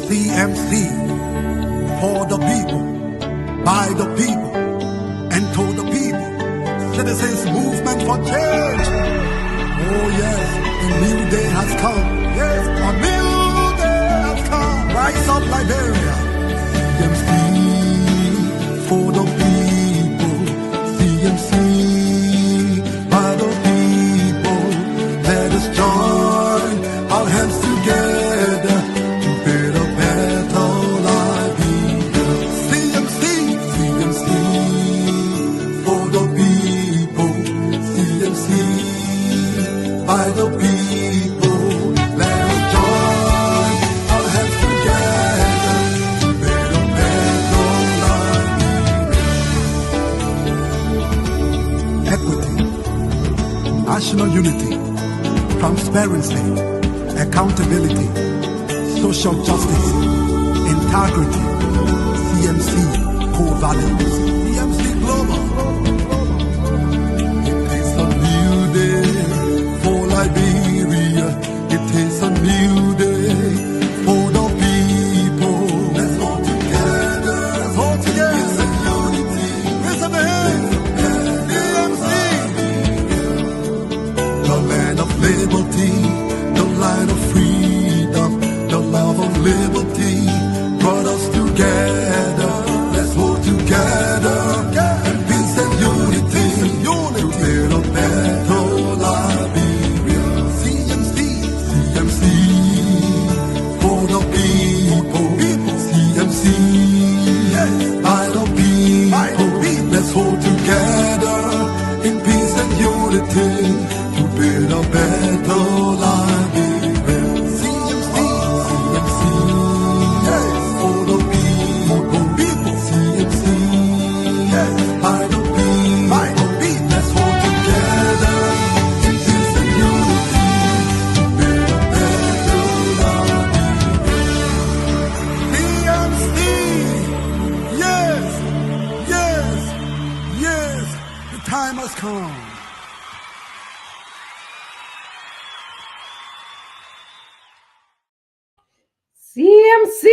CMC, for the people, by the people, and to the people. Citizens movement for change. Oh yes, a new day has come. Yes, a new day has come. Rise up, Liberia. CMC, for the people. CMC, by the people. Let us join our hands together to build a better life. CMC, CMC, for the people. CMC, by the people. Let us join our hands together to build a better life. Equity, national unity, transparency, accountability, social justice, integrity. CMC core values. CMC Global. It is a new day for Liberia. It is a new day for the people. Let's all together. Let's all together. It's a unity. Raise up the hands. CMC. The land of liberty, the land of freedom, the love of liberty brought us together. Let's hold together in peace and unity to build a better Liberia. CMC, CMC, for the people. CMC, by the people. Let's hold together in peace and unity to build a better Liberia. CMC, CMC, for the people. CMC, by the people. Let's hold together in peace and unity to build a better Liberia. CMC, yes, yes, yes, the time has come. CMC.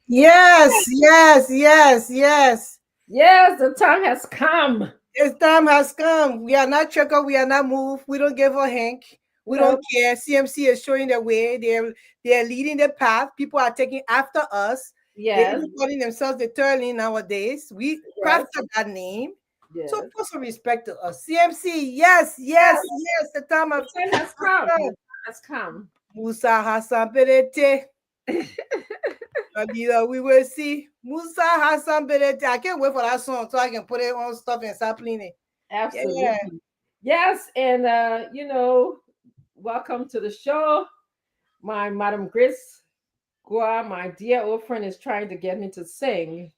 Yes, yes, yes, yes. Yes, the time has come. This time has come. We are not checker. We are not moved. We don't give a hank. We No. don't care. CMC is showing the way. They're leading the path. People are taking after us. They're Yes. even calling themselves the Turling nowadays. We crafted that name. Yes. So put some respect to us. CMC, yes, yes, yes. The time The of time has come. The time has come. Musa Hassan Berete. We will see Musa Hassan Berete. I can't wait for that song so I can put it on stuff and start playing it. Absolutely. Yeah. Yes, and welcome to the show. My Madam Grace Gua, my dear old friend, is trying to get me to sing.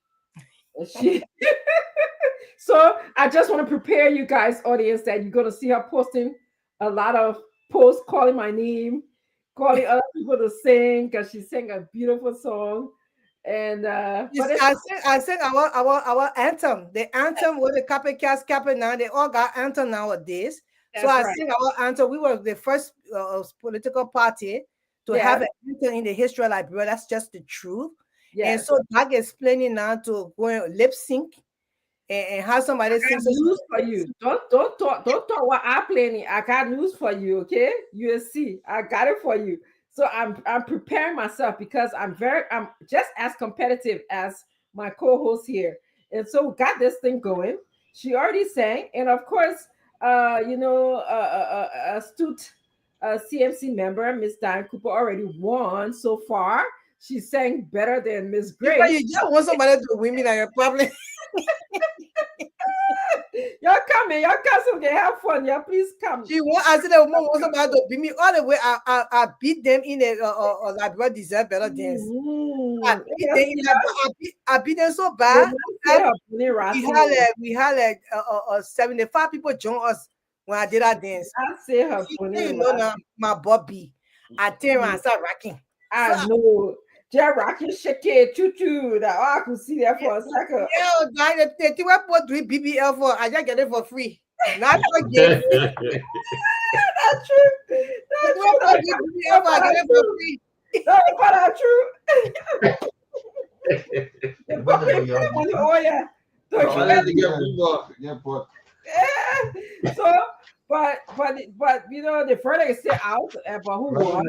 So I just want to prepare you guys, audience, that you're gonna see her posting a lot of posts calling my name, calling other people to sing because she sang a beautiful song. And I sing our anthem. The anthem with the copycats capping now. They all got anthem nowadays. So I sing our anthem. We were the first political party to have an anthem in the history of Liberia. That's just the truth. And so Doug is planning now to go and lip sync and have somebody sing. News for you. Don't talk what I'm planning. I got news for you, okay? You'll see. I got it for you. So I'm preparing myself because I'm just as competitive as my co-host here. And so we got this thing going. She already sang, and of course, astute CMC member, Miss Diane Cooper, already won so far. She sang better than Miss Grace. But you just want somebody to win me, like you're probably. Y'all come in, y'all come so we can have fun. Y'all please come. I said the woman was about to beat me all the way. I beat them in the Liberia deserve better dance. I beat them so bad. We had like 75 people join us when I did that dance. I say her funny. Now my Bobby. I tell her I start rocking. I know. Just rocking, shaking, choo-choo. That I could see that for a second. Yeah, the thing I bought BBL for, I just get it for free. Not for game. That's true. That's true. That's true. That's true. The book is money. Oh yeah. Don't you get Yeah, but yeah. So, but you know, the further it stay out, but who won?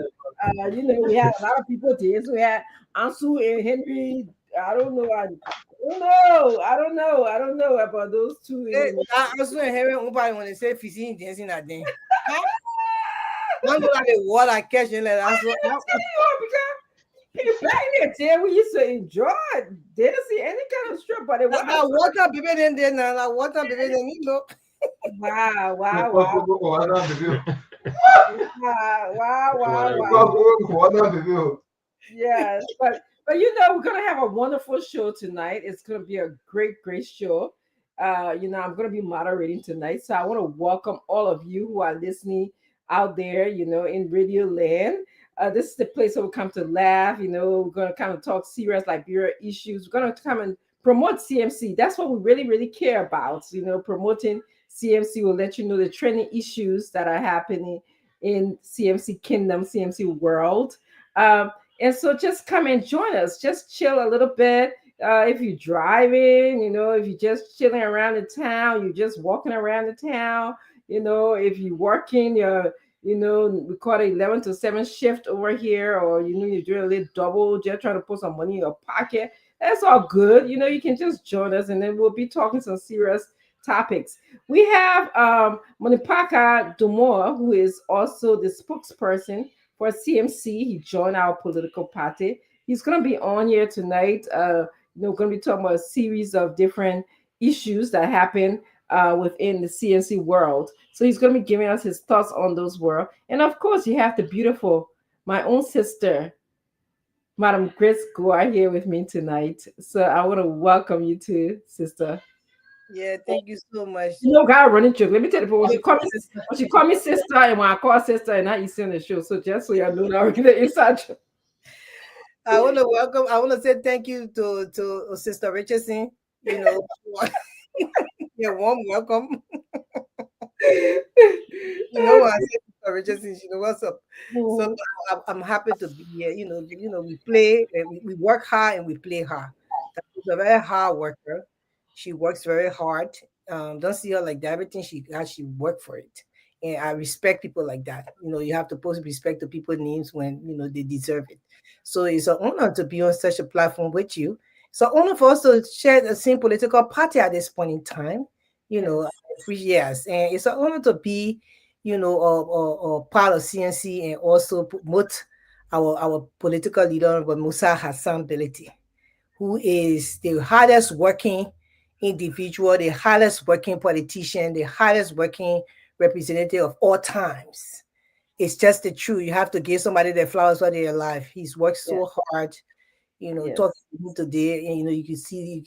You know, we had a lot of people there. So we had Ansu and Henry. I don't know. don't know. I don't know. I don't know about those two. I also hearing nobody when they say fishing dancing that day. One look at the water catching like that's what because back in the day we used to enjoy it. Didn't see any kind of strip, but it was water baby then there now. Like water baby then you know. Wow. Wow. Yes, but you know, we're gonna have a wonderful show tonight. It's gonna be a great show. You know, I'm gonna be moderating tonight, so I want to welcome all of you who are listening out there. You know, in Radio Land. This is the place where we come to laugh. You know, we're gonna kind of talk serious Liberia issues. We're gonna come and promote CMC. That's what we really care about. You know, promoting CMC will let you know the trending issues that are happening in CMC Kingdom, CMC world. And so just come and join us. Just chill a little bit. If you're driving, you know, if you're just chilling around the town, you're just walking around the town, you know, if you're working, you know, we call it 11 to 7 shift over here, or, you know, you're doing a little double, just trying to put some money in your pocket. That's all good. You know, you can just join us and then we'll be talking some serious topics. We have Monipaka Dumor, who is also the spokesperson for CMC. He joined our political party. He's going to be on here tonight. You know, going to be talking about a series of different issues that happen within the CMC world. So he's going to be giving us his thoughts on those world. And of course, you have the beautiful, my own sister, Madam Grace Goa here with me tonight. So I want to welcome you too, sister. Yeah, thank you so much. You know, got a running joke. Let me tell you, when she called me sister, and when I call sister, and now you see on the show. So just so you know, now the inside. I want to say thank you to Sister Richardson. You know, you're warm welcome. You know what I said, Sister Richardson. You know what's up. So I'm happy to be here. You know, we play, we work hard and we play hard. She's a very hard worker. She works very hard. Don't see her like that. Everything she got, she worked for it. And I respect people like that. You know, you have to post respect to people's names when you know they deserve it. So it's an honor to be on such a platform with you. It's an honor for us to share the same political party at this point in time. You know, yes, and it's an honor to be, you know, a part of CNC and also promote our political leader, Musa Hassan Beliti, who is the hardest working individual, the hardest working politician, the hardest working representative of all times. It's just the truth. You have to give somebody their flowers while they're alive. He's worked so hard, you know, talking to him today, and you know, you can see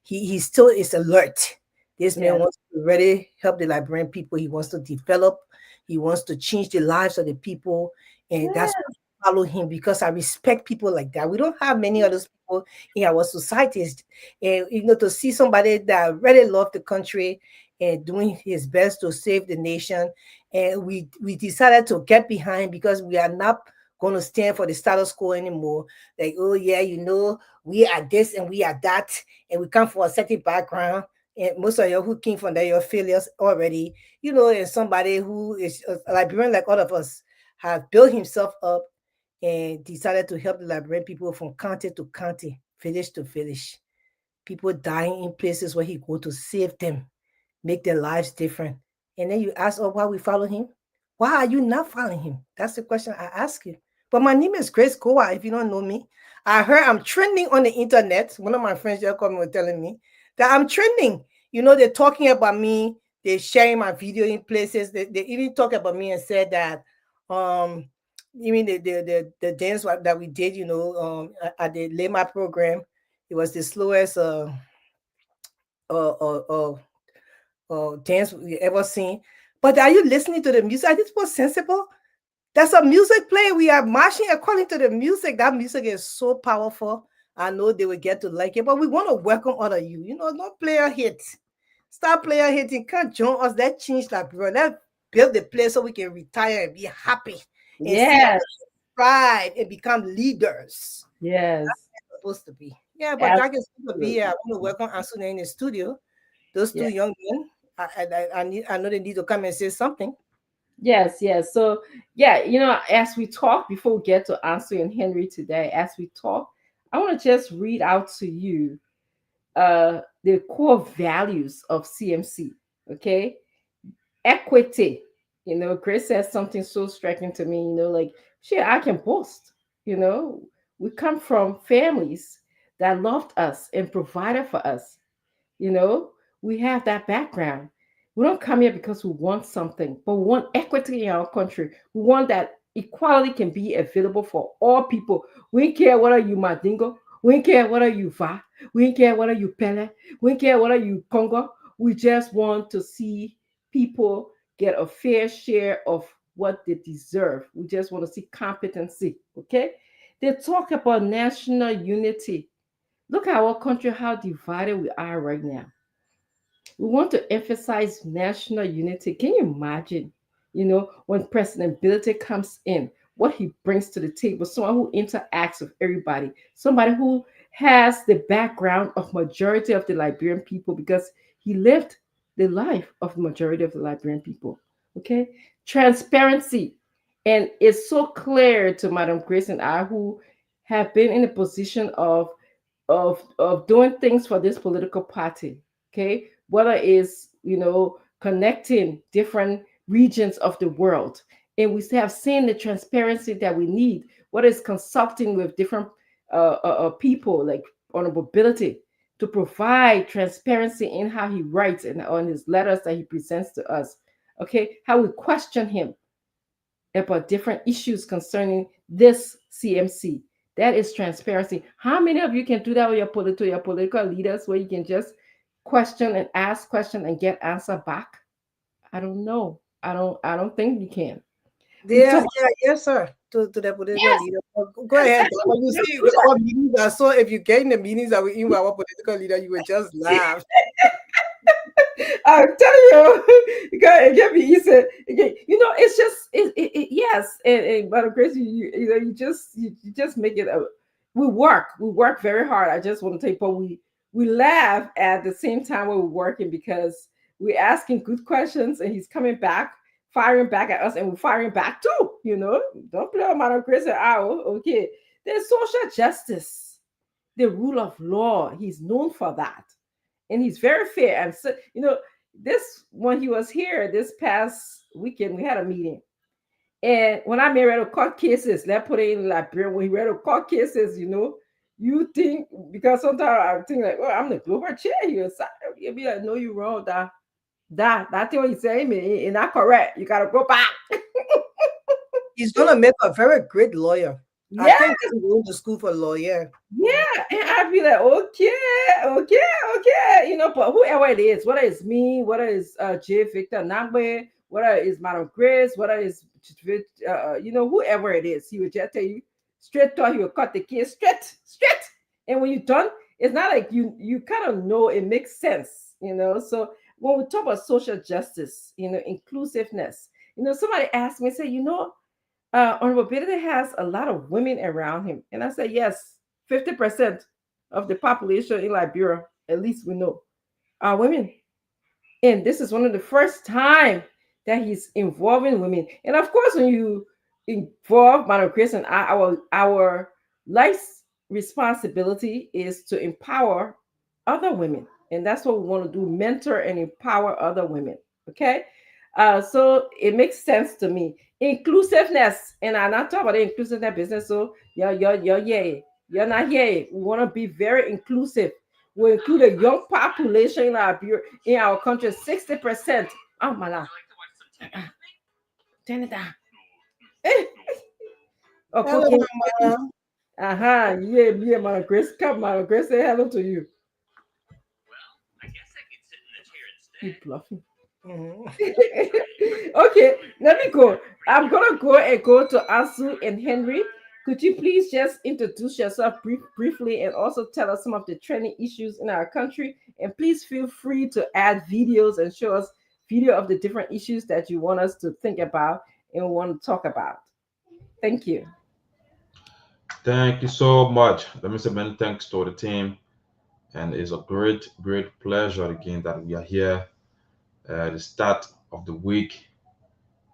he still is alert. This man wants to really help the Liberian people. He wants to develop, he wants to change the lives of the people, and that's why I follow him, because I respect people like that. We don't have many of those people in our societies, and you know, to see somebody that really love the country and doing his best to save the nation. And we decided to get behind, because we are not going to stand for the status quo anymore. Like, oh yeah, you know, we are this and we are that, and we come from a certain background. And most of you who came from there, you're failures already, you know, and somebody who is a Liberian like all of us have built himself up and decided to help the Liberian people from county to county, village to village. People dying in places where he go to save them, make their lives different. And then you ask, oh, why we follow him? Why are you not following him? That's the question I ask you. But my name is Grace Kowa, if you don't know me. I heard I'm trending on the internet. One of my friends just called me and telling me that I'm trending. You know, they're talking about me. They're sharing my video in places. They even talk about me and said that even the dance that we did, you know, at the Lema program, it was the slowest dance we ever seen. But are you listening to the music? This was sensible. That's a music play. We are marching according to the music. That music is so powerful. I know they will get to like it, but we want to welcome all of you. You know, don't play a hit. Stop playing hit. You can't join us. That changed that, bro. build the place so we can retire and be happy and see our Yes. thrive and become leaders. Yes. Supposed to be. Yeah, but that is going to be Absolutely. here. I want to welcome Asuna in the studio. Those two Yeah. young men. I know they need to come and say something. Yes, yes. So, yeah, as we talk, before we get to Ansu and Henry today, as we talk, I want to just read out to you the core values of CMC. Okay. Equity. Grace says something so striking to me, like, shit, I can boast. You know, we come from families that loved us and provided for us. You know, we have that background. We don't come here because we want something, but we want equity in our country. We want that equality can be available for all people. We don't care whether you Madingo, we don't care whether you Va, we don't care whether you Pele, we don't care whether you Congo. We just want to see people get a fair share of what they deserve. We just want to see competency. Okay? They talk about national unity. Look at our country, how divided we are right now. We want to emphasize national unity. Can you imagine, when President Bility comes in, what he brings to the table? Someone who interacts with everybody, somebody who has the background of majority of the Liberian people because he lived the life of the majority of the Liberian people. Okay, transparency, and it's so clear to Madam Grace and I, who have been in a position of doing things for this political party. Okay, whether it's connecting different regions of the world, and we have seen the transparency that we need, whether it's consulting with different people like Honorable Ability to provide transparency in how he writes and on his letters that he presents to us. Okay, how we question him about different issues concerning this CMC. That is transparency. How many of you can do that with your political leaders, where you can just question and ask question and get answer back? I don't know. I don't think you can. We Yeah, talk. yeah, yes, sir. To the political Yes, leader. Go ahead. When you see our meetings are so, if you get in the meetings that we in with our political leader, you will just laugh. I tell you, it can be easy. It's just yes, and by the grace, you just make it. We work very hard. I just want to take, but we laugh at the same time when we're working because we're asking good questions and he's coming back, firing back at us, and we're firing back too. Don't play with Madam Grace and okay. There's social justice, the rule of law. He's known for that, and he's very fair. And so, this when he was here this past weekend, we had a meeting. And when I read the court cases, let's put it in Liberia, when he read the court cases, you think, because sometimes I think like, oh, I'm the global chair here. So you'll be like, no, you're wrong, that's what he's saying, me, not correct. You gotta go back. He's gonna make a very great lawyer. I Yeah. think he's going to school for lawyer. Yeah, and I'd be like, okay, but whoever it is, whether it's me, whether it's J. Victor Nangbe, whether it's Madam Grace, whether it's whoever it is, he would just tell you straight to, he will cut the case straight. And when you're done, it's not like you kind of know it makes sense. So when we talk about social justice, inclusiveness, somebody asked me, say, Honorable Biden has a lot of women around him. And I said, yes, 50% of the population in Liberia, at least we know, are women. And this is one of the first time that he's involving women. And of course, when you involve Madam Grace and our life's responsibility is to empower other women. And that's what we want to do, mentor and empower other women. Okay. So it makes sense to me. Inclusiveness, and I'm not talking about the inclusiveness business. So you're not here. We want to be very inclusive. We include a young population in our country, 60%. Oh my God. Turn it down. Oh, Hello, cooking. mama. Yeah, Mama Grace. Come, Mama Grace, say hello to you. You bluffing. Mhm. Okay, let me go. I'm gonna go to Asu and Henry. Could you please just introduce yourself briefly and also tell us some of the trending issues in our country? And please feel free to add videos and show us video of the different issues that you want us to think about and we want to talk about. Thank you. Thank you so much. Let me say many thanks to the team. And it's a great, great pleasure again that we are here at the start of the week.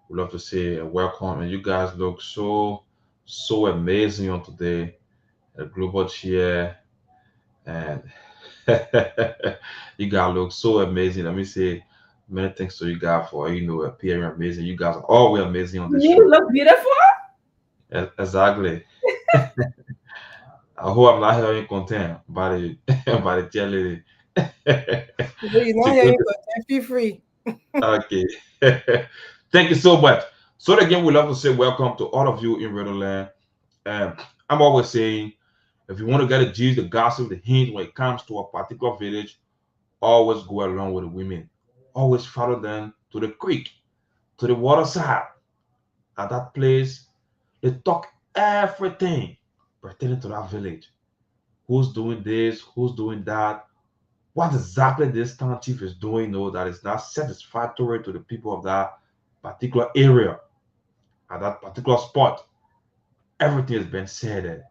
We'd love to say welcome. And you guys look so amazing on today. A global cheer. And you guys look so amazing. Let me say many thanks to you guys for, appearing amazing. You guys are always amazing on this You show. look beautiful. Exactly. I hope I'm not hearing content by the by the cheerleader. So you're not She hearing good. content, feel free. Okay. Thank you so much. So again, we love to say welcome to all of you in Redland. Um, I'm always saying, if you want to get the gist, the gossip, the hint when it comes to a particular village, always go along with the women. Always follow them to the creek, to the water side. At that place, they talk everything pertaining to that village. Who's doing this? Who's doing that? What exactly this town chief is doing, that is not satisfactory to the people of that particular area at that particular spot. Everything has been said there.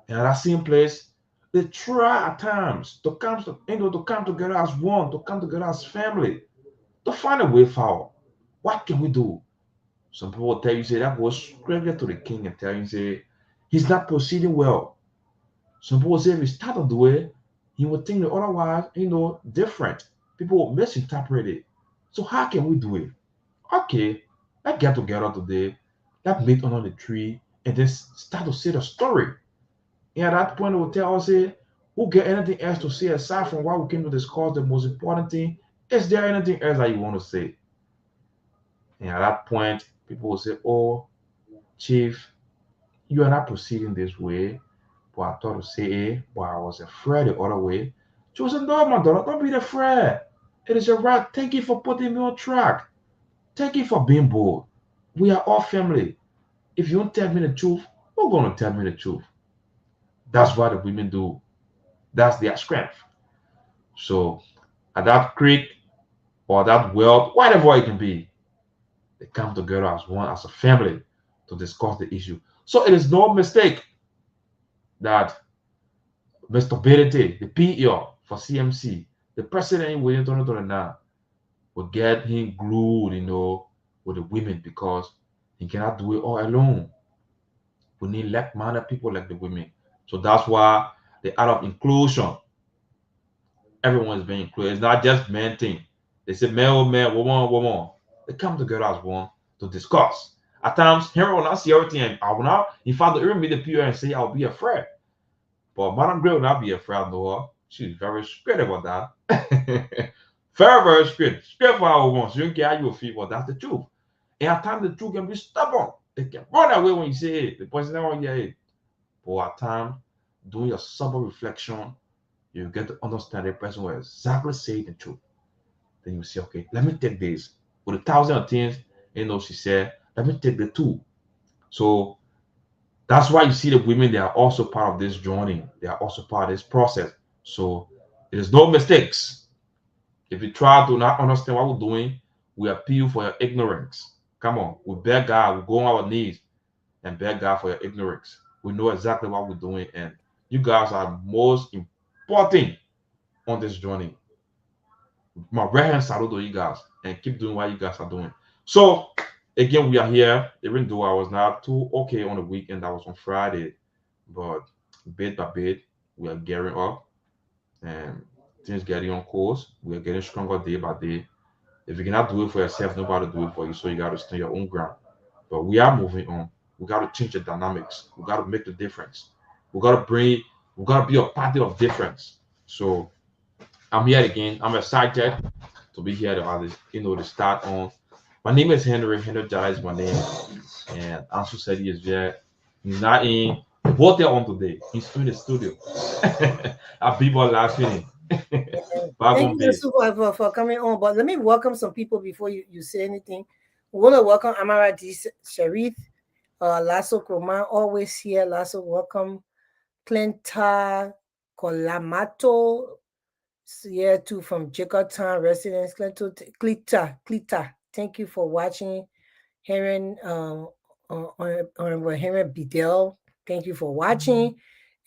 And at that same place, they try at times to come together as one, to come together as family, to find a way forward. What can we do? Some people will tell you, say, that goes straight to the king and tell you, say, he's not proceeding well. Some people say if he started the way, he would think that otherwise, different. People will misinterpret it. So how can we do it? Okay, let's get together today. Let's meet under the tree and then start to say the story. And at that point, we will tell us, say, who get anything else to say aside from what we came to discuss, the most important thing? Is there anything else that you want to say? And at that point, people will say, oh, Chief, you are not proceeding this way. But I thought to say A, but I was afraid the other way. She was like, no, my daughter, don't be afraid. It is your right. Thank you for putting me on track. Thank you for being bold. We are all family. If you don't tell me the truth, who's going to tell me the truth? That's what the women do. That's their strength. So at that creek or that well, whatever it can be, they come together as one, as a family to discuss the issue. So it is no mistake that Mr. Benete, the PEO for CMC, the president in William 2029, will get him glued, with the women because he cannot do it all alone. We need like-minded people like the women. So that's why the art of inclusion, everyone is being included. It's not just men thing. They say male, man, woman, woman. They come together as one to discuss. At times, Henry will not see everything. And I will not, in fact, even meet the PEO and say, I'll be afraid. But Madam Gray will not be afraid of her. She's very straight about that. Very, very straight. Straight for our woman. She don't care how you feel, but that's the truth. And at times the truth can be stubborn. It can run away when you say it. The person don't hear it. But at times, doing your sober reflection, you get to understand the person will exactly say the truth. Then you say, okay, let me take this. With a thousand of things, she said, let me take the two. So that's why you see the women, they are also part of this journey. They are also part of this process. So there's no mistakes. If you try to not understand what we're doing, we appeal for your ignorance. Come on, we beg God, we go on our knees and beg God for your ignorance. We know exactly what we're doing, and you guys are most important on this journey. My right hand salute to you guys and keep doing what you guys are doing. So again, we are here, even though I was not too okay on the weekend, that was on Friday, but bit by bit, we are gearing up and things getting on course. We are getting stronger day by day. If you cannot do it for yourself, nobody do it for you. So you got to stand your own ground. But we are moving on. We got to change the dynamics. We got to make the difference. We got to be a party of difference. So I'm here again. I'm excited to be here to start on. My name is Henry. Henry Jai is my name. And Ansu said he is there. He's not in the hotel on today. He's in the studio. Our people are laughing. Thank you for coming on. But let me welcome some people before you say anything. We want to welcome Amara D. Sharif, Lasso Kroman, always here. Lasso, welcome. Clinta Colamato, Yeah, too, from Jacob Residence, Clita. Thank you for watching. Hearing Honorable Henry Bidell, thank you for watching.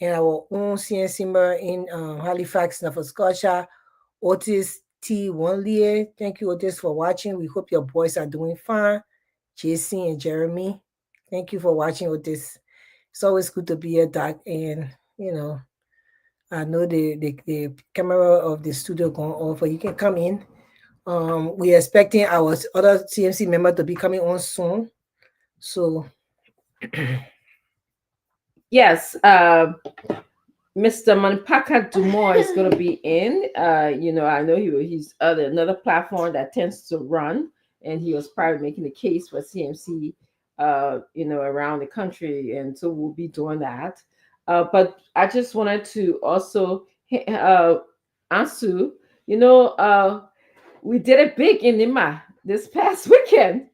And our own CNC member in Halifax, Nova Scotia, Otis T. Wonlier. Thank you, Otis, for watching. We hope your boys are doing fine. JC and Jeremy, thank you for watching, Otis. It's always good to be here, Doc. And, I know the camera of the studio going off, but you can come in. We're expecting our other CMC member to be coming on soon. So, yes, Mr. Manpaka Dumore is going to be in. I know he's another platform that tends to run, and he was probably making the case for CMC, around the country, and so we'll be doing that. But I just wanted to also Ansu, we did it big in Nima this past weekend.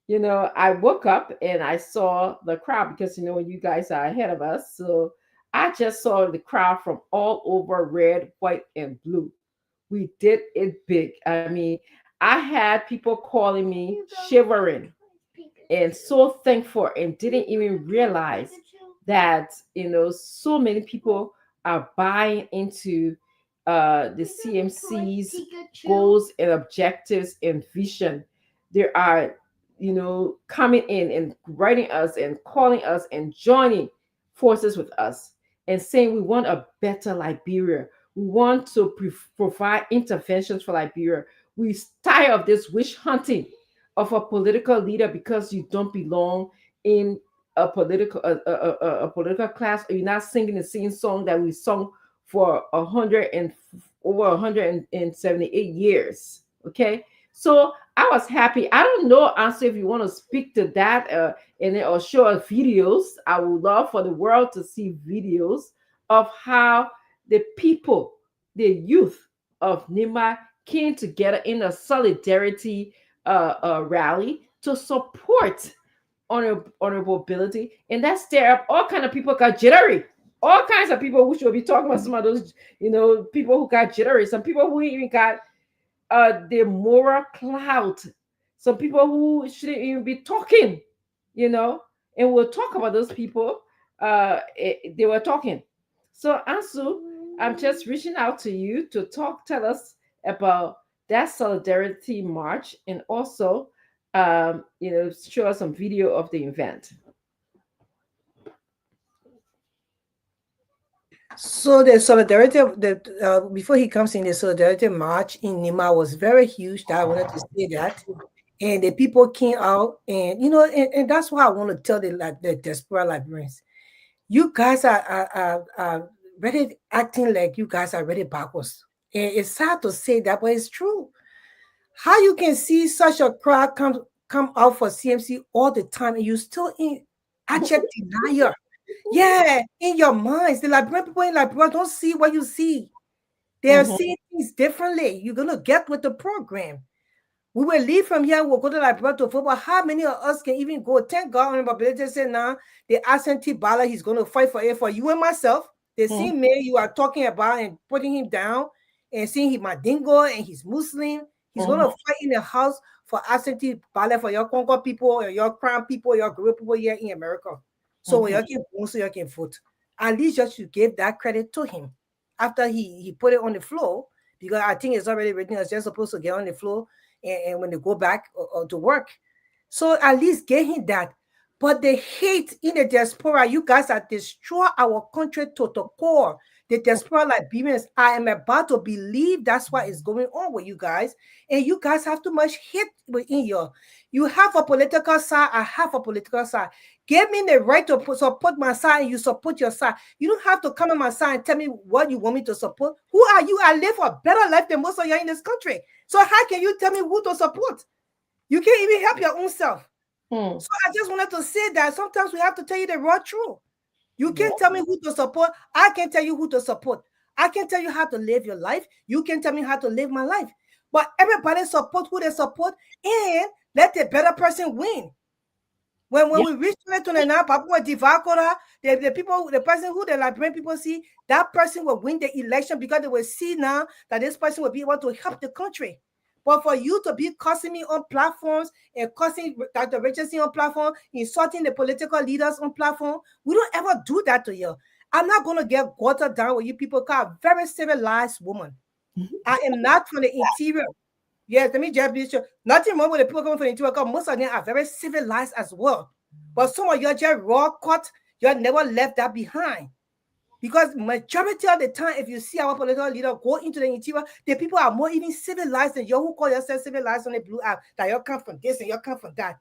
I woke up and I saw the crowd because you guys are ahead of us. So I just saw the crowd from all over, red, white, and blue. We did it big. I mean, I had people calling me shivering and so thankful and didn't even realize that so many people are buying into the CMC's goals and objectives and vision. There are coming in and writing us and calling us and joining forces with us and saying we want a better Liberia. We want to provide interventions for Liberia. We're tired of this witch hunting of a political leader because you don't belong in a political class, or you're not singing the same song that we sung for over 178 years. Okay, so I was happy. I don't know, Answer, if you want to speak to that or show us videos. I would love for the world to see videos of how the people, the youth of Nima came together in a solidarity rally to support honorable ability, and that stir up all kind of people got jittery. All kinds of people, we should be talking about some of those, people who got jittery, some people who even got the moral clout, some people who shouldn't even be talking, and we'll talk about those people. They were talking. So Ansu, I'm just reaching out to you to tell us about that solidarity march, and also show us some video of the event. So the solidarity of before he comes in, the solidarity march in Nima was very huge. That I wanted to say that, and the people came out, and and that's why I want to tell the diaspora Liberians, you guys are really acting like you guys are really backwards. And it's sad to say that, but it's true. How you can see such a crowd come out for CMC all the time, and you still in abject denial. Yeah, in your minds, the Liberian people in Liberia don't see what you see. They are seeing things differently. You're gonna get with the program. We will leave from here. We'll go to Liberia to football. How many of us can even go? Thank God, when Mobility said now the absentee ballot, he's going to fight for it for you and myself. The same man you are talking about and putting him down and saying he's Madingo and he's Muslim. He's going to fight in the house for absentee ballot for your Congo people, or your Crown people, your group people here in America. So when you can vote, so you can vote. At least just to give that credit to him after he put it on the floor, because I think it's already written as they're supposed to get on the floor and when they go back to work. So at least get him that. But the hate in the diaspora, you guys are destroy our country to the core. The diaspora Liberians, I am about to believe that's what is going on with you guys. And you guys have too much hate within you. You have a political side, I have a political side. Give me the right to support my side, and you support your side. You don't have to come on my side and tell me what you want me to support. Who are you? I live a better life than most of you in this country. So how can you tell me who to support? You can't even help your own self. So I just wanted to say that sometimes we have to tell you the raw truth. You can't tell me who to support. I can tell you who to support. I can tell you how to live your life. You can tell me how to live my life. But everybody support who they support, and let the better person win. When we reach 2029, Papua Divakora, the people, the person who the Liberian people see, that person will win the election because they will see now that this person will be able to help the country. But for you to be cursing me on platforms and cursing Dr. Richardson on platform, insulting the political leaders on platform, we don't ever do that to you. I'm not going to get watered down with you people because I'm a very civilized woman. I am not from the interior. Yes, let me just be sure. Nothing wrong with the people coming from the interior because most of them are very civilized as well. But some of you are just raw cut. You never left that behind. Because majority of the time, if you see our political leader go into the interior, the people are more even civilized than you who call yourself civilized on the blue app, that you come from this and you come from that.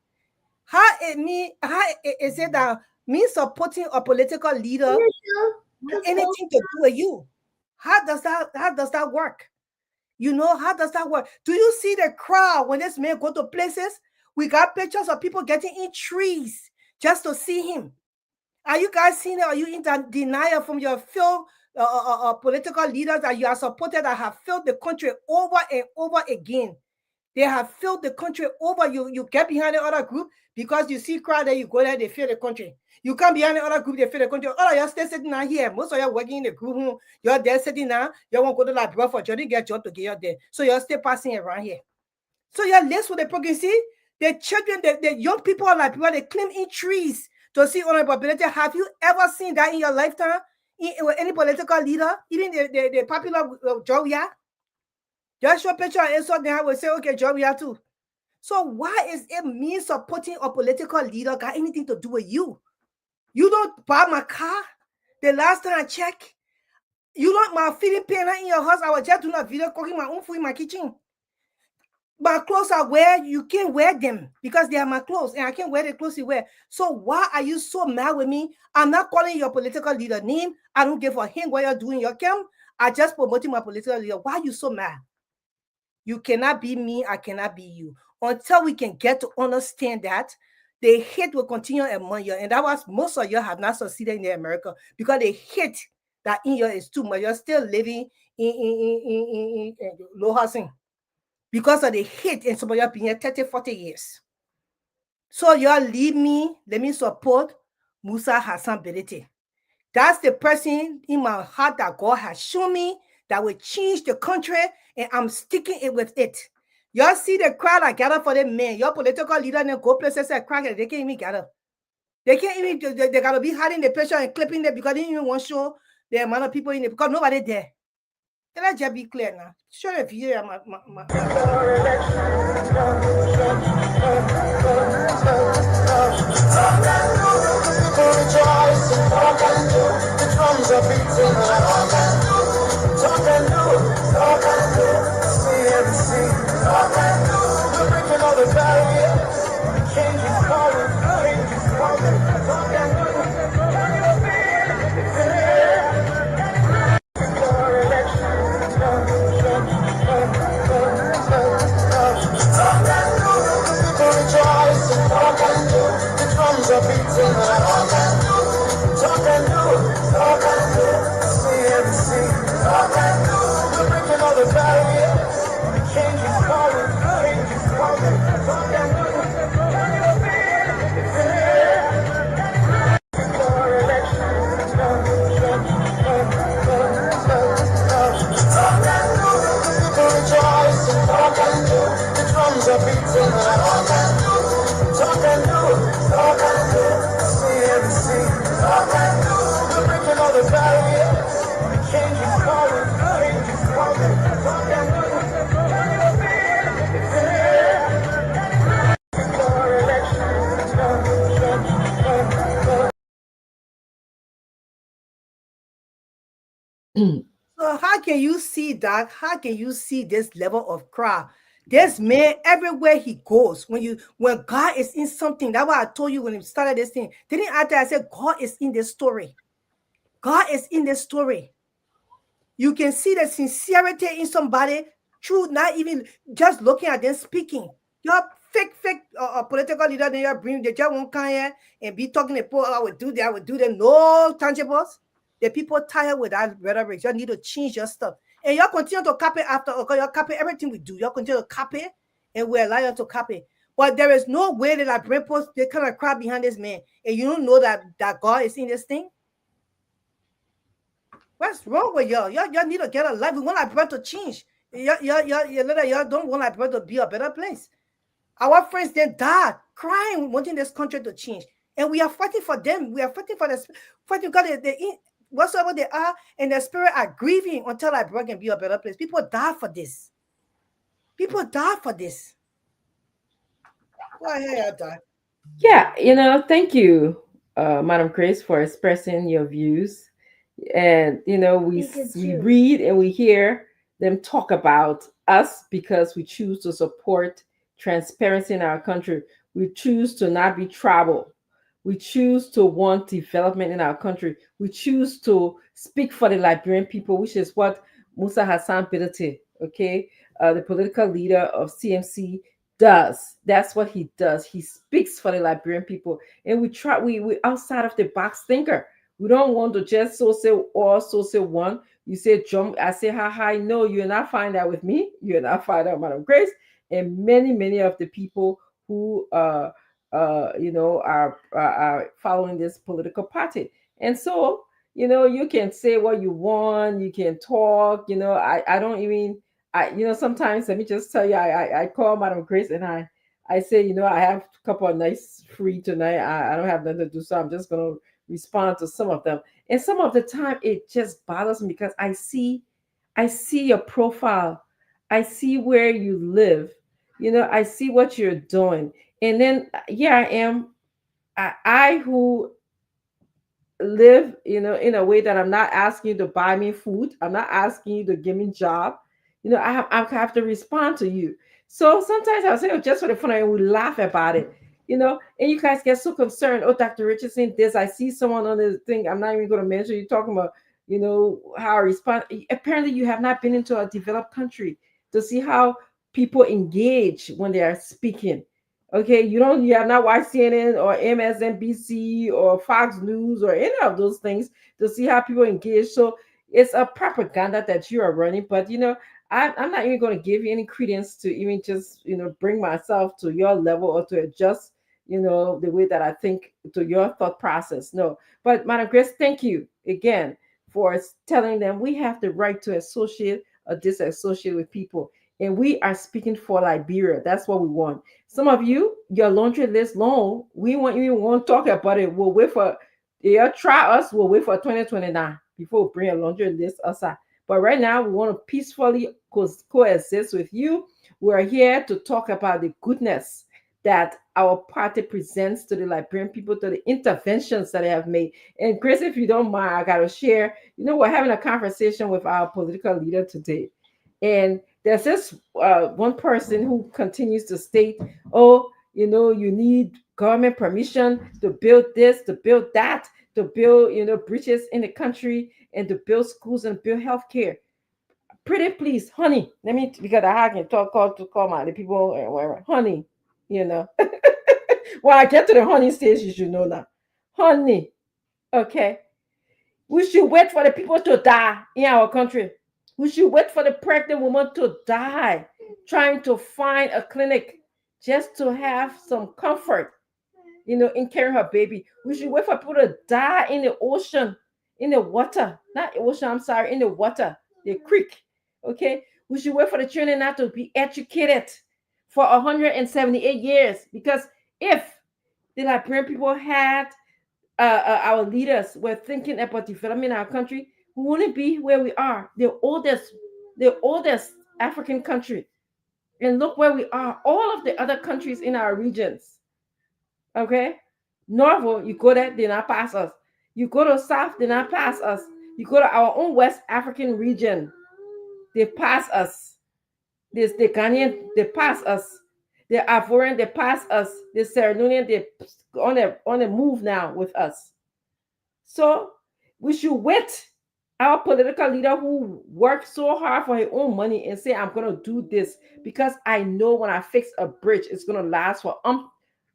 How is it that me supporting a political leader anything to do with you? How does that work? You know, how does that work? Do you see the crowd when this man go to places? We got pictures of people getting in trees just to see him. Are you guys seeing it? Are you in denial from your political leaders that you are supported that have failed the country over and over again? They have failed the country over. You get behind the other group because you see crowd there, you go there, they fail the country. You come behind the other group, they fail the country. All of you stay sitting down here. Most of you working in the group, you're there sitting down. You won't go to like bro for job, get job to get you there. So you're still passing around here. So you're less with the program. See, the children, the young people are like people, they climb in trees to see honorability. Have you ever seen that in your lifetime? With any political leader, even the popular Joe? Just show picture and so then I will say, okay, Joe, we are too. So why is it me supporting a political leader got anything to do with you? You don't buy my car. The last time I checked, you don't my feeding pain in your house. I was just doing a video cooking my own food in my kitchen. My clothes I wear, you can't wear them because they are my clothes and I can't wear the clothes you wear. So why are you so mad with me? I'm not calling your political leader name. I don't give a hint what you're doing your camp. I just promoting my political leader. Why are you so mad? You cannot be me. I cannot be you. Until we can get to understand that, the hate will continue among you. And that was most of you have not succeeded in America because the hate that in you is too much. You're still living in low housing because of the hate and some of you have been here 30, 40 years. So y'all leave me, let me support Musa Hassan Belete. That's the person in my heart that God has shown me that will change the country, and I'm sticking it with it. Y'all see the crowd that gather for the men. Your political leader and go places and crack it. They can't even gather. They can't even, they gotta be hiding the picture and clipping them because they didn't even want to show the amount of people in it because nobody there. Let's just be clear now. Show the video. So how can you see that? How can you see this level of crowd? This man, everywhere he goes, when God is in something, that's what I told you when we started this thing. Didn't I said God is in this story. God is in this story. You can see the sincerity in somebody through not even just looking at them speaking. You're fake political leader, then you're bringing the just won't come here and be talking to people. I would do that, I would do that. No tangibles. The people tired with that rhetoric. You need to change your stuff. And y'all continue to copy after, okay? Y'all copy everything we do. Y'all continue to copy, and we allow you to copy. But there is no way that Liberian post they kind of crowd behind this man, and you don't know that God is in this thing. What's wrong with y'all? Y'all need to get a life. We want Liberia to change. Y'all don't want Liberia to be a better place. Our friends they died crying, wanting this country to change, and we are fighting for them. We are fighting for this, fighting because they whatsoever they are, and their spirit are grieving until Liberia can be a better place. People die for this. People die for this. Go ahead, die. Yeah, thank you, Madam Grace, for expressing your views. And we read and we hear them talk about us because we choose to support transparency in our country. We choose to not be trouble. We choose to want development in our country. We choose to speak for the Liberian people, which is what Musa Hassan Bidate, okay, the political leader of CMC, does. That's what he does. He speaks for the Liberian people, and we outside of the box thinker. We don't want to just so say or so say one. You say jump, I say ha ha. No, you're not find that with me. You're not find out, Madam Grace, and many of the people who are following this political party. And so, you can say what you want, you can talk. I don't even. Sometimes let me just tell you, I call Madam Grace and I say, I have a couple of nights free tonight. I don't have nothing to do, so I'm just gonna respond to some of them. And some of the time it just bothers me because I see your profile. I see where you live. I see what you're doing. And then here I am, I who live, in a way that I'm not asking you to buy me food. I'm not asking you to give me job. I have to respond to you. So sometimes I'll say, oh, just for the fun of it, we laugh about it, and you guys get so concerned. Oh, Dr. Richardson, this, I see someone on this thing. I'm not even going to mention you talking about, how I respond. Apparently you have not been into a developed country to see how people engage when they are speaking. Okay, you have not watched CNN or MSNBC or Fox News or any of those things to see how people engage. So it's a propaganda that you are running, but I'm not even going to give you any credence to even just bring myself to your level or to adjust the way that I think to your thought process. No, but Madam Grace, thank you again for telling them we have the right to associate or disassociate with people, and we are speaking for Liberia. That's what we want. Some of you, your laundry list long. We won't talk about it. We'll wait for try us. We'll wait for 2029 before we bring a laundry list aside. But right now, we want to peacefully coexist with you. We're here to talk about the goodness that our party presents to the Liberian people, to the interventions that they have made. And Chris, if you don't mind, I got to share. We're having a conversation with our political leader today. And there's this one person who continues to state, oh, you need government permission to build this, to build that, to build, bridges in the country, and to build schools and build healthcare. Pretty please, honey, let me, because I can call my the people and whatever, honey, when I get to the honey stage, you should know that, honey, okay, we should wait for the people to die in our country. We should wait for the pregnant woman to die trying to find a clinic just to have some comfort, in carrying her baby. We should wait for people to die in the ocean, in the water, not ocean, I'm sorry, in the water, the creek. Okay. We should wait for the children not to be educated for 178 years. Because if the Liberian people had our leaders were thinking about development in our country, we wouldn't be where we are, the oldest African country. And look where we are, all of the other countries in our regions. Okay, Norval, you go there, they not pass us. You go to South, they not pass us. You go to our own West African region, they pass us. This the Ghanaian, they pass us. The Ivorian, they pass us. The Sierra Leonean, they on the move now with us. So we should wait. Our political leader who worked so hard for his own money and say, I'm going to do this because I know when I fix a bridge, it's going to last for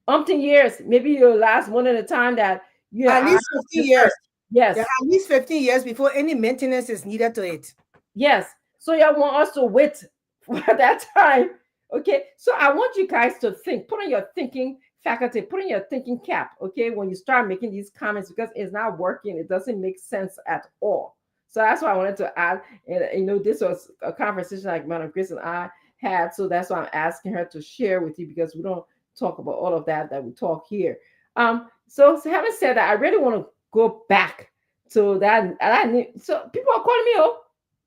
umpteen years. Maybe it'll last more than the time that you at least 15 years. Yes. Yeah, at least 15 years before any maintenance is needed to it. Yes. So y'all want us to wait for that time. Okay, so I want you guys to think, put on your thinking faculty, put on your thinking cap, okay, when you start making these comments, because it's not working, it doesn't make sense at all. So that's why I wanted to add, and this was a conversation like Madam Grace and I had, so that's why I'm asking her to share with you, because we don't talk about all of that we talk here. So having said that, I really want to go back to that. And so people are calling me,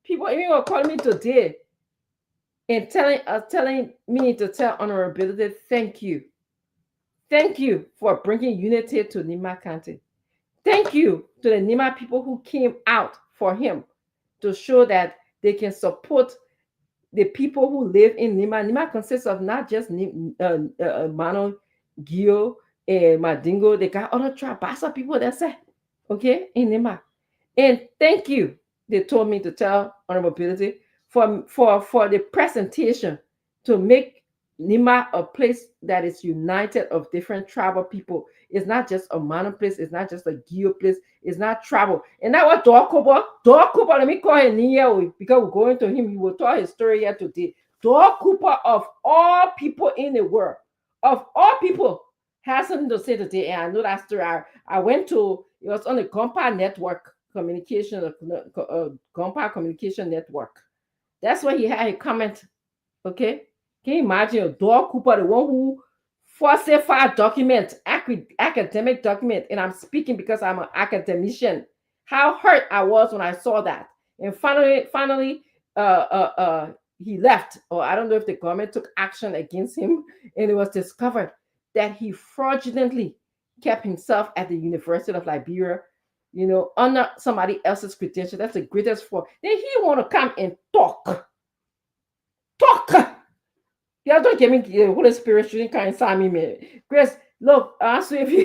people even are calling me today and telling me to tell honorability, thank you for bringing unity to Nima County. Thank you to the Nima people who came out for him to show that they can support the people who live in Nima. Nima consists of not just Mano, Gio, and Madingo. They got other Trabasa people that say, okay, in Nima. And thank you, they told me to tell honorability for the presentation to make Nima a place that is united of different tribal people. It's not just a Mano place, it's not just a Gio place, it's not tribal. And that was Dor Cooper, let me call him here because we're going to him. He will tell his story here today. Dor Cooper, of all people in the world, of all people, has something to say today. And I know that story. I went to, it was on the Gompa Network Communication, Gompa Communication Network. That's why he had a comment. Okay, can you imagine Dor Cooper, the one who falsified document, academic document, and I'm speaking because I'm an academician. How hurt I was when I saw that, and finally, he left, or I don't know if the government took action against him, and it was discovered that he fraudulently kept himself at the University of Liberia, under somebody else's credential. That's the greatest fraud. Then he want to come and talk. Yeah, don't get me the Holy Spirit shouldn't come inside me, man. Grace, look, answer if you.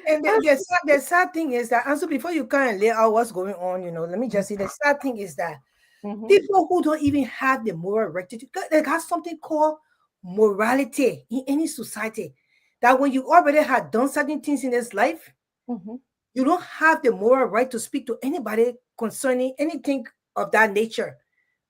And the sad thing is that, answer before you kind of lay out what's going on, let me just say the sad thing is that people who don't even have the moral rectitude, they got something called morality in any society. That when you already had done certain things in this life, you don't have the moral right to speak to anybody concerning anything of that nature,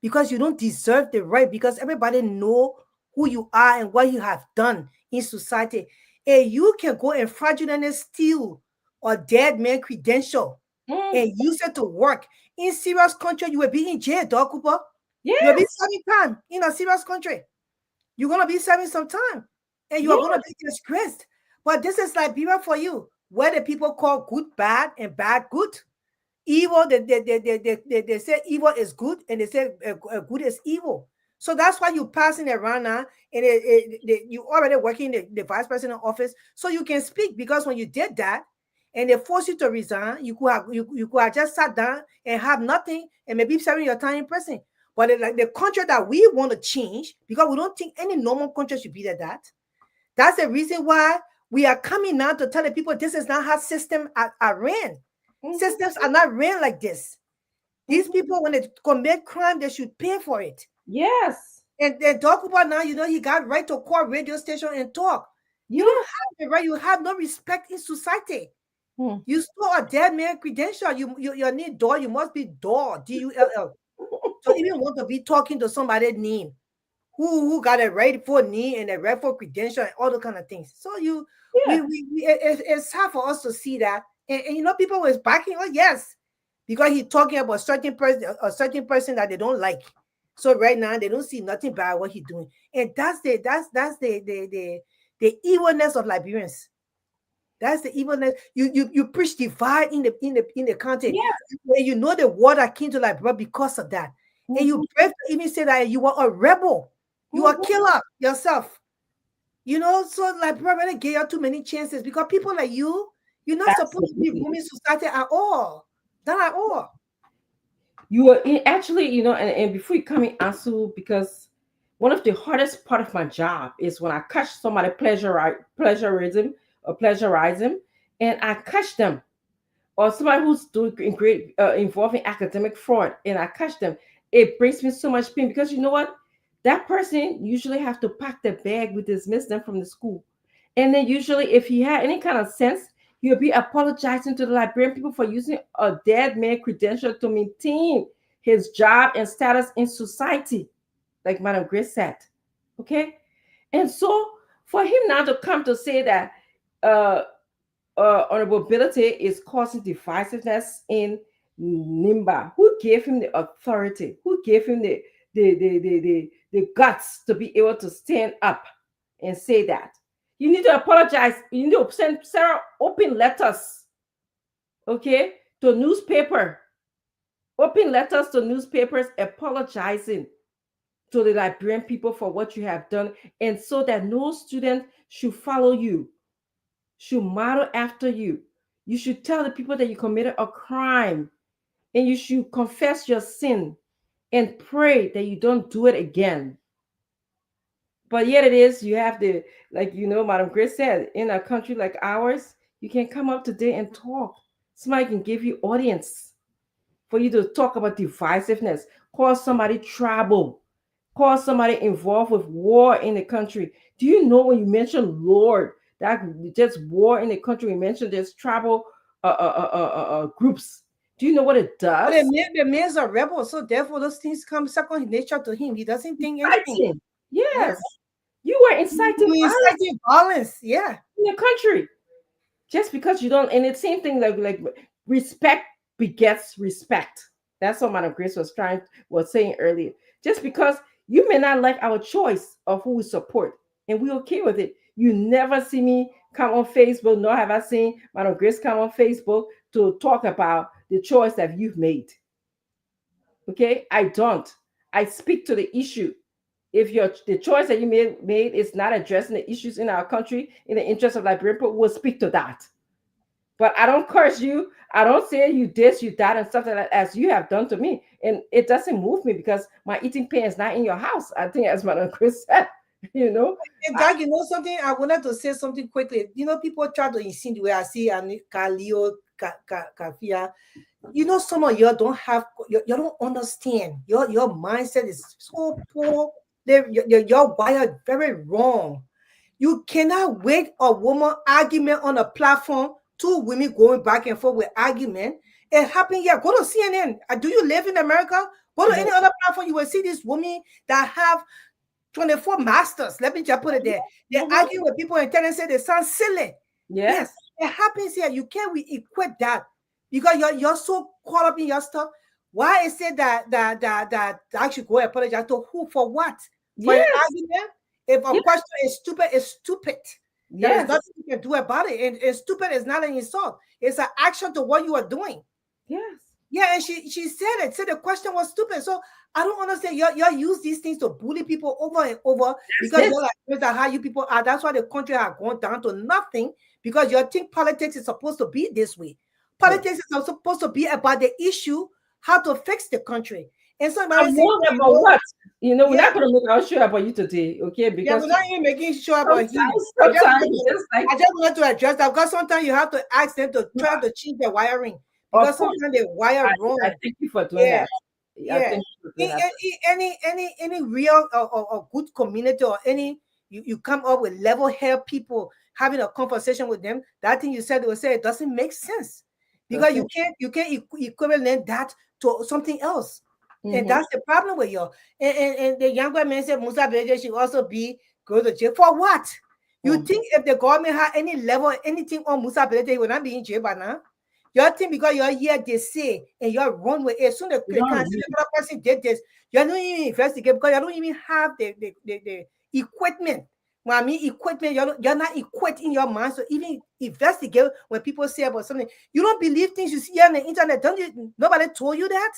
because you don't deserve the right, because everybody know who you are and what you have done in society. And you can go and fraudulently steal a dead man credential and use it to work. In serious country, you will be in jail, Dog Cooper. Yes. You will be serving time in a serious country. You're going to be serving some time. And you are going to be disgraced. But this is Liberia for you, where the people call good bad and bad good. Evil, they say evil is good, and they say good is evil. So that's why you're passing it around now, and you already working the vice president office, so you can speak. Because when you did that, and they force you to resign, you could have just sat down and have nothing, and maybe serving your time in prison. But like the country that we want to change, because we don't think any normal country should be like that. That's the reason why we are coming now to tell the people this is not how systems are ran. Systems are not ran like this. These people, when they commit crime, they should pay for it. Yes. And they talk about now, he got right to call radio station and talk. You don't have the right. You have no respect in society. You stole a dead man credential. You need door. You must be door, DULL. So even want to be talking to somebody's name, who got a rightful name and a rightful credential and all those kind of things. So it's hard for us to see that. And people was backing. Oh yes, because he's talking about a certain person that they don't like. So right now they don't see nothing bad what he's doing, and that's the evilness of Liberians. That's the evilness. You preach divide in the country. Yes. And you know the water came to Liberia because of that, and you even say that you were a rebel, you are a killer yourself. So Liberia really gave you too many chances, because people like you. You're not supposed to be roaming society at all. Not at all. You are actually, and before you come in, Ansu, because one of the hardest part of my job is when I catch somebody plagiarism, and I catch them, or somebody who's doing great involving academic fraud, and I catch them. It brings me so much pain, because you know what? That person usually have to pack the bag with dismiss them from the school, and then usually if he had any kind of sense, he'll be apologizing to the Liberian people for using a dead man credential to maintain his job and status in society. like Madam Grace said. Okay? And so for him now to come to say that honorability is causing divisiveness in Nimba, who gave him the authority? Who gave him the guts to be able to stand up and say that? You need to apologize. You need to send Sarah open letters, okay, to newspaper. Open letters to newspapers apologizing to the Liberian people for what you have done, and so that no student should follow you, should model after you. You should tell the people that you committed a crime, and you should confess your sin and pray that you don't do it again. But yet it is, you have to, like, Madam Grace said, in a country like ours, you can come up today and talk. Somebody can give you audience for you to talk about divisiveness, cause somebody trouble, cause somebody involved with war in the country. Do you know when you mention Lord, that just war in the country, we mentioned there's tribal groups. Do you know what it does? The man's a rebel, so therefore those things come second nature to him. He doesn't think anything. Yes. You were inciting violence. Yeah. In the country. Just because you don't, and it's the same thing like respect begets respect. That's what Madam Grace was saying earlier. Just because you may not like our choice of who we support, and we're okay with it. You never see me come on Facebook, nor have I seen Madam Grace come on Facebook to talk about the choice that you've made. Okay, I don't. I speak to the issue. If the choice that you made is not addressing the issues in our country in the interest of Liberian people, we'll speak to that. But I don't curse you. I don't say you this, you that, and stuff like that, as you have done to me. And it doesn't move me because my eating pain is not in your house. I think, as Madam Chris said, Doug, something, I wanted to say something quickly. People try to insinuate, I see, and Kalio, Kafia. Some of you don't have, you don't understand. Your mindset is so poor. Your wired very wrong. You cannot wait a woman argument on a platform, two women going back and forth with argument. It happened here. Go to CNN. Do you live in America? Go to any other platform. You will see this woman that have 24 masters. Let me just put it there. They're arguing with people and telling say they sound silly. Yes, it happens here. You can't equate that because you're so caught up in your stuff. Why is it that I should go apologize to who for what? For an argument? If a question is stupid, it's stupid. There's nothing you can do about it. And stupid is not an insult. It's an action to what you are doing. Yes. Yeah, and she said it. Said the question was stupid. So I don't understand. Y'all use these things to bully people over and over because you're like, that's how you people are. That's why the country has gone down to nothing because you think politics is supposed to be this way. Politics is supposed to be about the issue, how to fix the country. And so about what? We're not going to make our show about you today, okay? Because we're not even making sure about you. I just wanted to address that because sometimes you have to ask them to try to change the wiring because sometimes they wire wrong. I thank you for doing that. Yeah. Any real or good community or any you come up with level-headed people having a conversation with them. That thing you said, they will say it doesn't make sense because you can't equivalent that to something else. And that's the problem with you. And the younger man said Musa Beje should also go to jail. For what? You think if the government had any level, anything on Musa Beje, he would not be in jail by now? You think because you're here, they say, and you're wrong with it. As soon as the person did this, you're not even investigating because you don't even have the equipment. When I mean equipment, you're not equipped in your mind. So even investigate when people say about something. You don't believe things you see on the internet. Nobody told you that?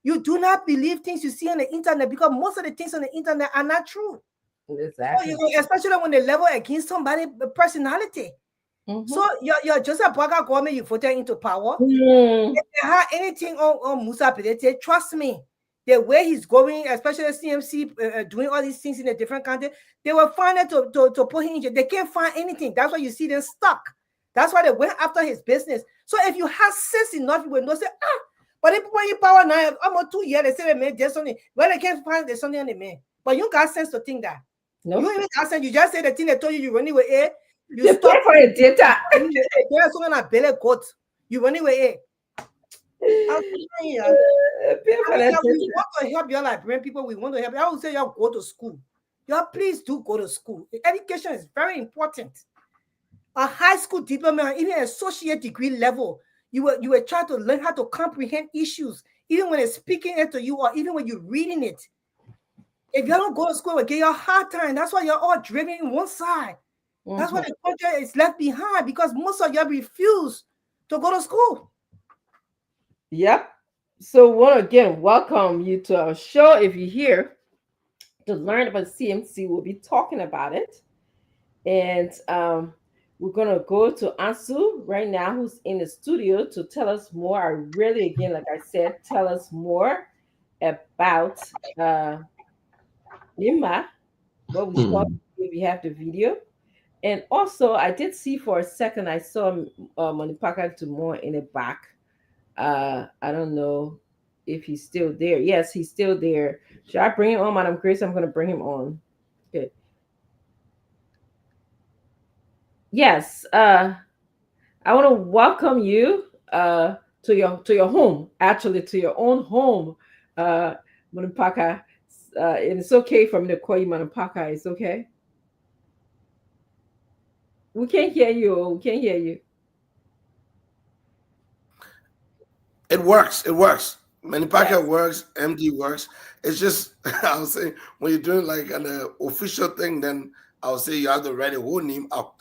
You do not believe things you see on the internet because most of the things on the internet are not true. Exactly. So, especially when they level against somebody's personality. So you're just a Baga government you voted into power. If they have anything on Musa Bedete, trust me, the way he's going, especially CMC doing all these things in a different country, they will find it to put him in jail. They can't find anything. That's why you see them stuck. That's why they went after his business. So if you have sense enough, you will not say, but if when you power now, almost 2 years, they say they made there's something. Well, they can't find there's something on the man. But you got sense to think that. No. You even got sense. You just say the thing they told you running with it. You stop for your data. There's someone a belly goat. You running with it. I'm telling you. I mean, we want to help y'all Liberian people. We want to help. I would say y'all go to school. Y'all please do go to school. Education is very important. A high school diploma, even associate degree level, you were trying to learn how to comprehend issues, even when it's speaking it to you, or even when you're reading it. If y'all don't go to school, it get you a hard time. That's why you're all driven in one side. That's why the country is left behind, because most of y'all refuse to go to school. Yep. So want to again welcome you to our show. If you're here to learn about CMC, we'll be talking about it. And we're gonna go to Ansu right now, who's in the studio, to tell us more. I really, again, like I said, tell us more about Lima, what we saw. We have the video. And also, I did see for a second, I saw Monipaka Tumor in the back. I don't know if he's still there. Yes, he's still there. Should I bring him on, Madam Grace? I'm going to bring him on. Okay. Yes. I want to welcome you to your home. Actually, to your own home, Monipaka. And it's okay for me to call you Monipaka. It's okay. We can't hear you. We can't hear you. It works. It works. Manipaka works. MD works. It's just, I would say, when you're doing like an official thing, then I would say you have to write a whole name out.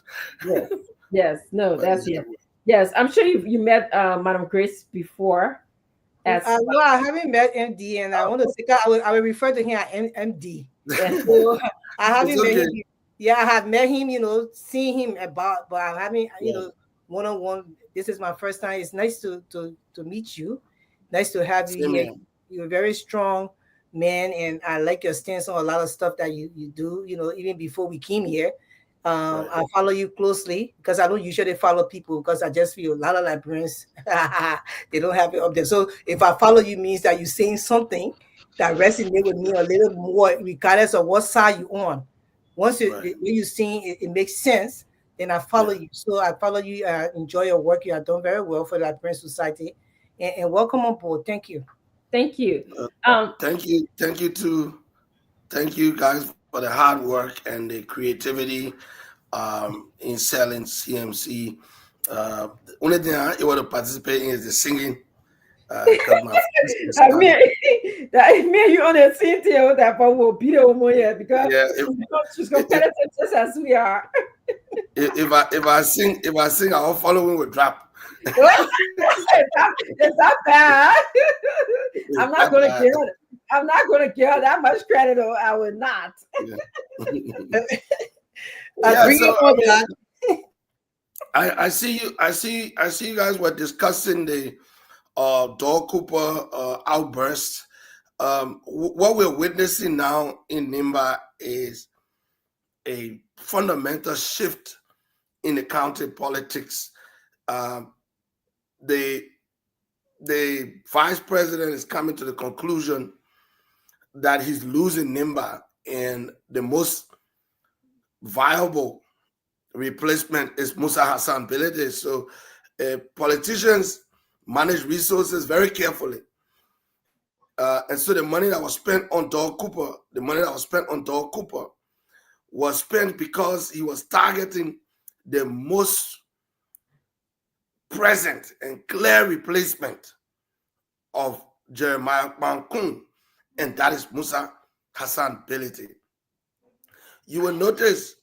Yes. Yes. No, that's it. Yes. I'm sure you met Madam Grace before. No, I haven't met MD, and I want to say I will refer to him as MD. So I haven't met him. Yeah, I have met him, seen him about, but I haven't, one-on-one. This is my first time. It's nice to meet you. Nice to have you here. You're a very strong man, and I like your stance on a lot of stuff that you do, even before we came here. I follow you closely because I don't usually follow people, because I just feel a lot of Liberians, they don't have it up there. So if I follow you, means that you're saying something that resonates with me a little more, regardless of what side you're on. Once when you sing, it makes sense, then I follow you. So I follow you. I enjoy your work. You have done very well for the Liberian society, and welcome on board. Thank you. Thank you. Thank you. Thank you guys for the hard work and the creativity in selling CMC. The only thing I want to participate in is the singing. Me you on the same thing that will be the one here, because she's competitive just as we are. If I sing, our following will drop. It's not bad. I'm not gonna give her that much credit, or I will not. I see you guys were discussing the Dog Cooper outburst. What we're witnessing now in Nimba is a fundamental shift in the county politics. The vice president is coming to the conclusion that he's losing Nimba, and the most viable replacement is Musa Hassan Belede. So politicians manage resources very carefully. And so the money that was spent on Dog Cooper, was spent because he was targeting the most present and clear replacement of Jeremiah Bankun, and that is Musa Hassan Belede. You will notice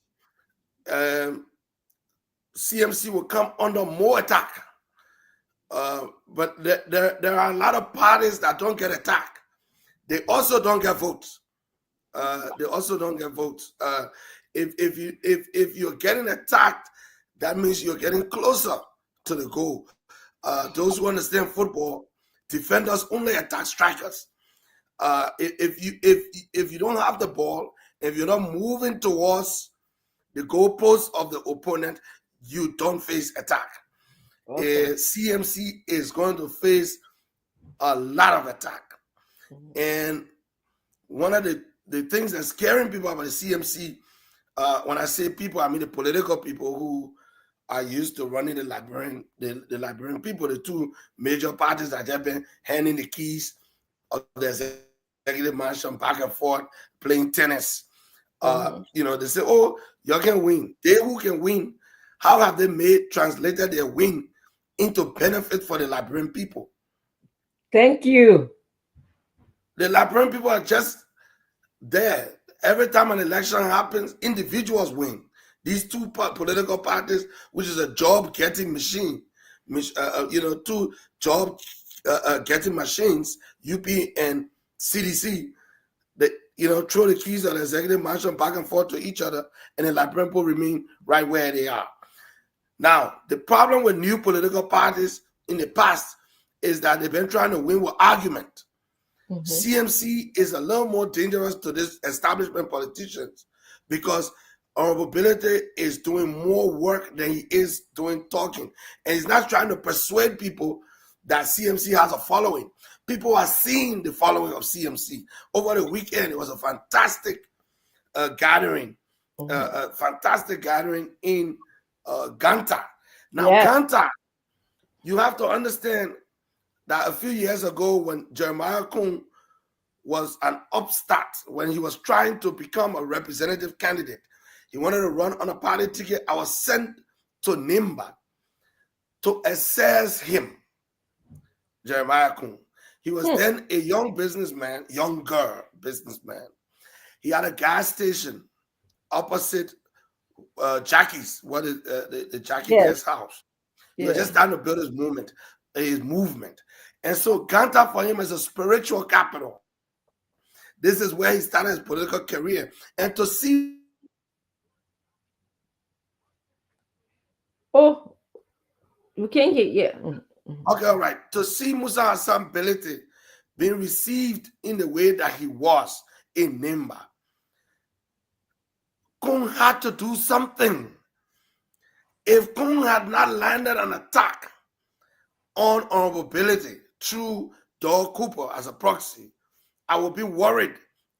CMC will come under more attack. But there are a lot of parties that don't get attacked. They also don't get votes. If you're getting attacked, that means you're getting closer to the goal. Those who understand football, defenders only attack strikers. If you don't have the ball, if you're not moving towards the goalpost of the opponent, you don't face attack. CMC is going to face a lot of attack. And one of the things that's scaring people about the CMC, when I say people, I mean the political people who are used to running the Liberian people. The two major parties that have been handing the keys of the executive mansion back and forth, playing tennis. They say, "Oh, y'all can win." They who can win, how have they translated their win into benefit for the Liberian people? Thank you. The Liberian people are just there. Every time an election happens, individuals win. These two political parties, which is a job-getting machine, two job-getting machines, UP and CDC, they throw the keys of the executive mansion back and forth to each other, and the Liberian people remain right where they are. Now, the problem with new political parties in the past is that they've been trying to win with argument. CMC is a little more dangerous to this establishment politicians because Honorable Bilete is doing more work than he is doing talking. And he's not trying to persuade people that CMC has a following. People are seeing the following of CMC. Over the weekend, it was a fantastic gathering, in Ganta. Now, Ganta, you have to understand that a few years ago when Jeremiah Kun was an upstart, when he was trying to become a representative candidate, he wanted to run on a party ticket. I was sent to Nimba to assess him, Jeremiah Kun. He was then a younger businessman. He had a gas station opposite Jackie's, the Jackie guest house. He was just trying to build his movement. And so Ganta for him is a spiritual capital. This is where he started his political career. And to see you can't hear, Okay, all right. To see Musa Hassan Belete being received in the way that he was in Nimba, Kung had to do something. If Kung had not landed an attack on Honorable Belete through Doug Cooper as a proxy, I would be worried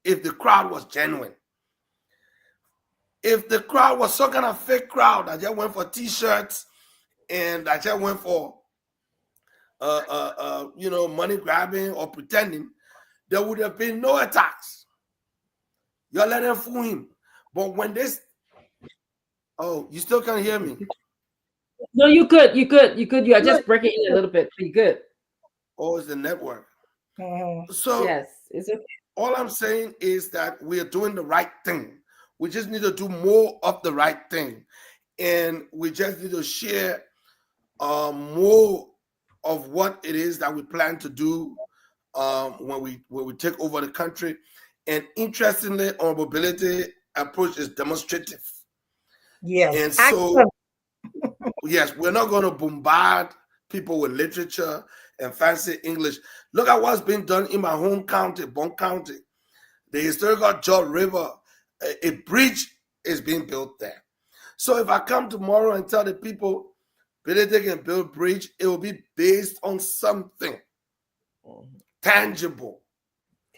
if the crowd was genuine. If the crowd was some kind of fake crowd that just went for T-shirts and that just went for money grabbing or pretending, there would have been no attacks. Y'all let them fool him. But when this, you still can't hear me? No, you good. You are just breaking in a little bit. You good. Oh, it's the network. So yes, it's okay. All I'm saying is that we are doing the right thing. We just need to do more of the right thing. And we just need to share more of what it is that we plan to do when we take over the country. And interestingly, our mobility approach is demonstrative. Yes. And so, yes, we're not going to bombard people with literature and fancy English. Look at what's been done in my home county, Bon County. The historical George River, a bridge is being built there. So if I come tomorrow and tell the people, they can build bridge, it will be based on something tangible.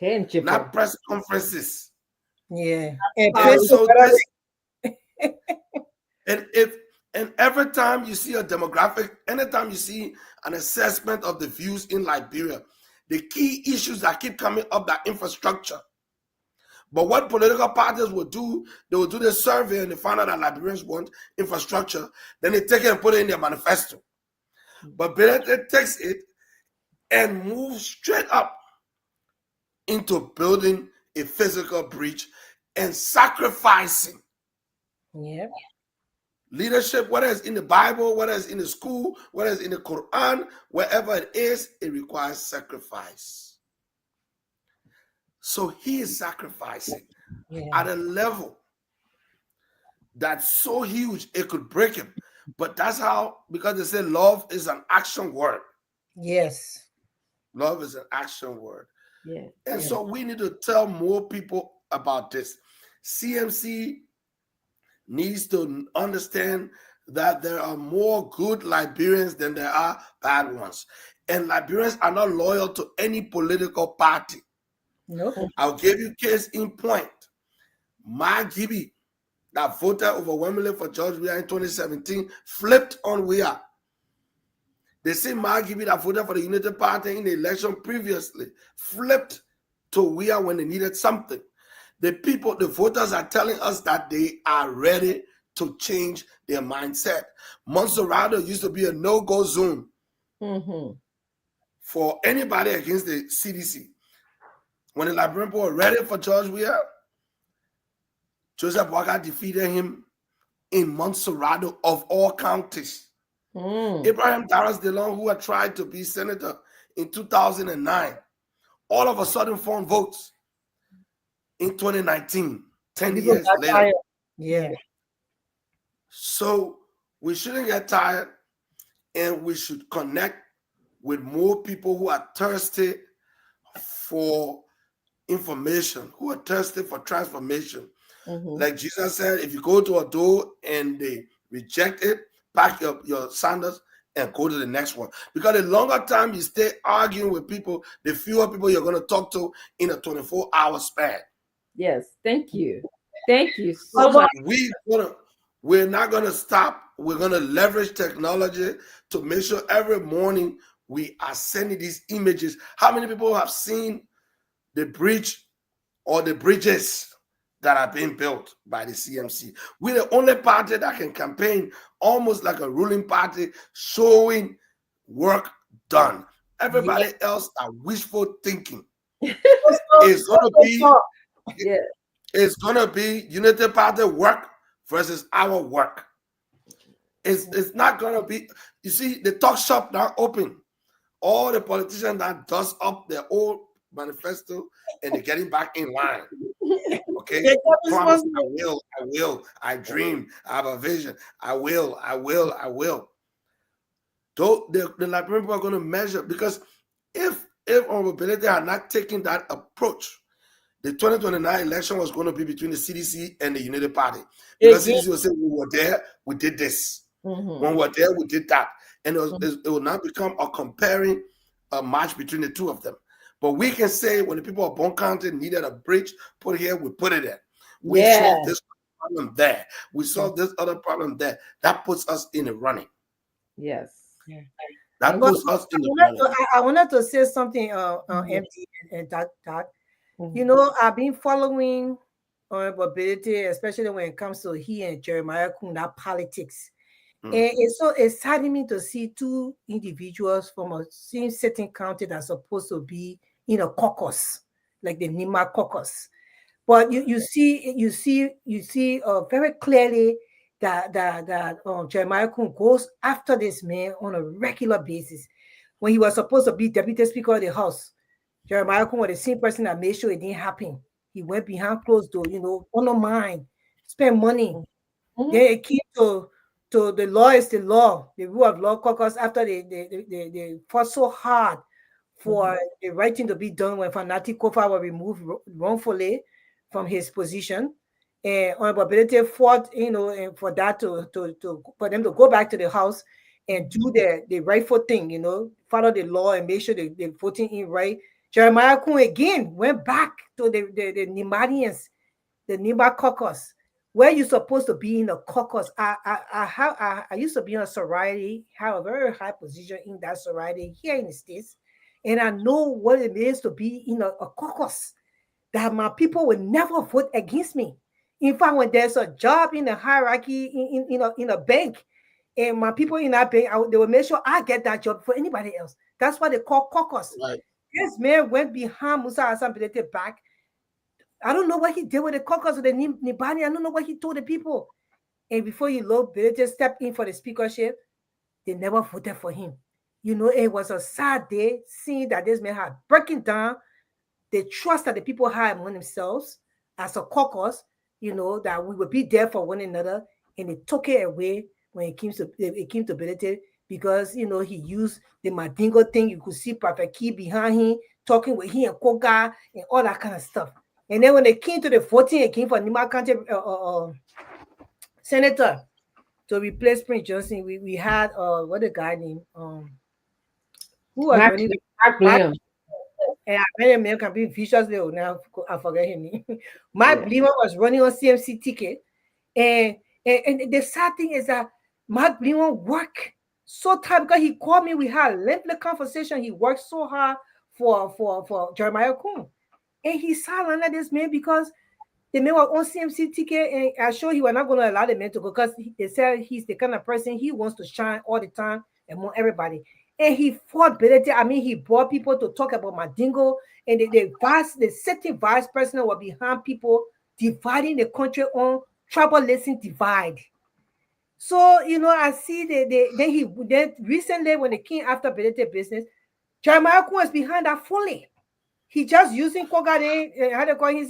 Not press conferences. Yeah. And every time you see a demographic, anytime you see an assessment of the views in Liberia, the key issues that keep coming up are infrastructure. But what political parties will do, they will do the survey and they find out that Liberians want infrastructure. Then they take it and put it in their manifesto. But Belete takes it and moves straight up into building a physical bridge and sacrificing. Yeah. Leadership, whether it's in the Bible, whether it's in the school, whether it's in the Quran, wherever it is, it requires sacrifice. So he is sacrificing at a level that's so huge it could break him. But that's how, because they say love is an action word. Yes. Love is an action word. Yeah. And so we need to tell more people about this. CMC needs to understand that there are more good Liberians than there are bad ones. And Liberians are not loyal to any political party. No. I'll give you case in point. Ma Gibi that voted overwhelmingly for George Weah in 2017 flipped on Weah. The same Margibi that voted for the United Party in the election previously flipped to Weah when they needed something. The people, the voters are telling us that they are ready to change their mindset. Monserrado used to be a no-go zone for anybody against the CDC. When the Liberian people were ready for George Weah, Joseph Walker defeated him in Monserrado of all counties. Abraham Darras DeLong, who had tried to be senator in 2009, all of a sudden found votes in 2019, 10 years later. Yeah. So we shouldn't get tired, and we should connect with more people who are thirsty for information, who are thirsty for transformation. Like Jesus said, if you go to a door and they reject it, pack your sandals and go to the next one. Because the longer time you stay arguing with people, the fewer people you're going to talk to in a 24-hour span. Yes, thank you. Thank you so much. We're not going to stop. We're going to leverage technology to make sure every morning we are sending these images. How many people have seen the bridge or the bridges that are being built by the CMC? We're the only party that can campaign almost like a ruling party, showing work done. Everybody else are wishful thinking. It's gonna be Unity Party work versus our work. It's not gonna be. You see, the talk shop now open. All the politicians that dust up their old manifesto and they're getting back in line. Okay, promise, I will, I dream, I have a vision, I will. Though the Liberian people are going to measure, because if mobility had not taken that approach, the 2029 election was going to be between the CDC and the United Party. Because CDC will say, we were there, we did this. When we were there, we did that. And it will now become a comparing match between the two of them. But we can say when the people of Bone County needed a bridge put here, we put it there. We solved this problem there. We solved this other problem there. That puts us in the running. Yes. That puts us in the running. I wanted to say something, MD and that. You know, I've been following mobility, especially when it comes to he and Jeremiah Kunda politics. And it's so exciting me to see two individuals from a certain county that's supposed to be in a caucus, like the Nima caucus. But you see very clearly that Jeremiah Kun goes after this man on a regular basis. When he was supposed to be Deputy Speaker of the House, Jeremiah Kun was the same person that made sure it didn't happen. He went behind closed door, undermine, spend money. Then it came to the law is the law, the rule of law caucus after they fought so hard for the right thing to be done when Fanati Kofa was removed wrongfully from his position. And Honorability fought, for that for them to go back to the house and do the rightful thing, follow the law and make sure they're voting in right. Jeremiah Kun again went back to the Nimadians, the Nima caucus. Where you're supposed to be in a caucus. I used to be in a sorority, have a very high position in that sorority here in the States. And I know what it means to be in a caucus, that my people will never vote against me. In fact, when there's a job in the hierarchy in a bank, and my people in that bank, they will make sure I get that job for anybody else. That's what they call caucus. Right. This man went behind Musa Hassan Bilete back. I don't know what he did with the caucus of the Nibani. I don't know what he told the people. And before you know, Bilete stepped in for the speakership. They never voted for him. It was a sad day seeing that this man had breaking down the trust that the people had among themselves as a caucus, that we would be there for one another. And they took it away when it came to Bilete because, he used the Madingo thing. You could see Prophet Key behind him, talking with him and Koga and all that kind of stuff. And then when they came to the voting, it came for Nima County senator to replace Prince Johnson. We had what the guy named who was running Mark and I made him campaign viciously. Now I forget his name. Mike Blima was running on CMC ticket, And the sad thing is that Mark Bleon work so tight because he called me. We had a lengthy conversation. He worked so hard for Jeremiah Kuhn. And he silent at this man because the man was on CMC ticket, and I sure he was not going to allow the man to go because they said he's the kind of person he wants to shine all the time among everybody. And he fought ability. I mean, he brought people to talk about Mandingo, and the sitting vice president was behind people dividing the country on tribalism divide. So I see then recently when they came after ability business, Jeremiah Kuhn was behind that fully. He just using Kogade, how they call his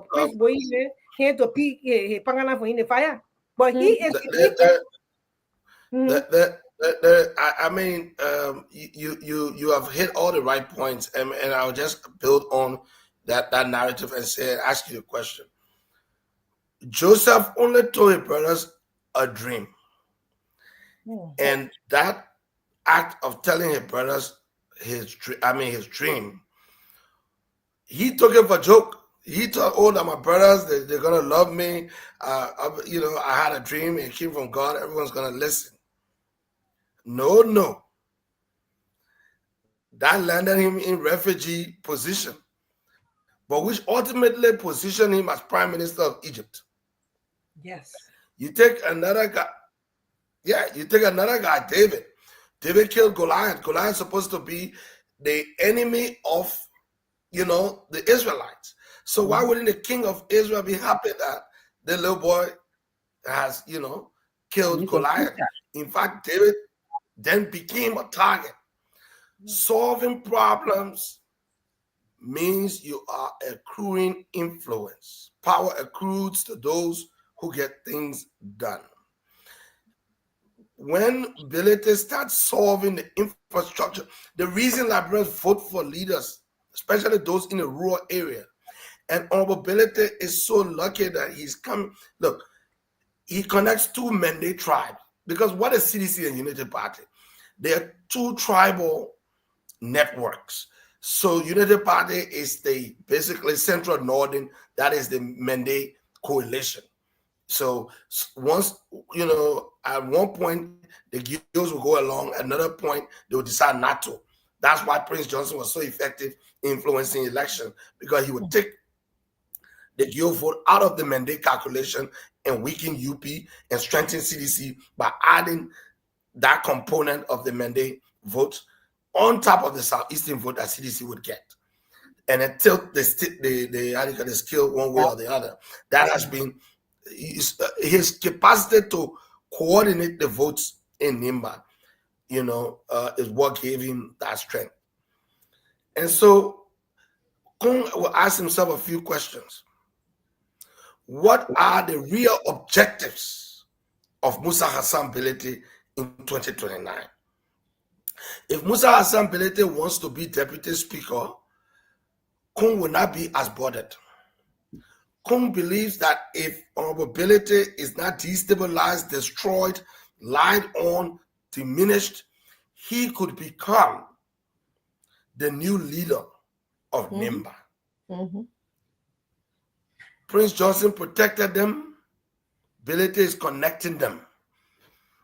Prince Boy here to pick Pangana for in the fire. But he is. I mean, you have hit all the right points, and I'll just build on that narrative and ask you a question. Joseph only told his brothers a dream, and that act of telling his brothers his dream, he took it for a joke. He told, "Oh, that my brothers, they're gonna love me. I had a dream. It came from God. Everyone's gonna listen." No. That landed him in refugee position, but which ultimately positioned him as Prime Minister of Egypt. Yes. You take another guy. Yeah, you take another guy, David. David killed Goliath. Goliath supposed to be the enemy of, the Israelites. So why wouldn't the king of Israel be happy that the little boy has, killed Goliath? In fact, David then became a target. Solving problems means you are accruing influence. Power accrues to those who get things done. When ability starts solving the infrastructure, the reason Liberians vote for leaders, especially those in the rural area, and Honorability is so lucky that he's come. Look, he connects two Mende tribes, because what is CDC and Unity Party? They are two tribal networks. So Unity Party is the basically Central Northern, that is the Mende coalition. So once, at one point, the guilds will go along, another point, they will decide not to. That's why Prince Johnson was so effective influencing election, because he would take the guild vote out of the Mende calculation and weaken UP and strengthen CDC by adding that component of the Mende vote on top of the Southeastern vote that CDC would get. And until the skill one way or the other. That has been his capacity to coordinate the votes in Nimba, is what gave him that strength. And so Kung will ask himself a few questions. What are the real objectives of Musa Hassan Belete in 2029? If Musa Hassan Belete wants to be deputy speaker, Kung will not be as bothered. Kung believes that if honorability is not destabilized, destroyed, lied on, diminished, he could become the new leader of Nimba. Prince Johnson protected them. Belete is connecting them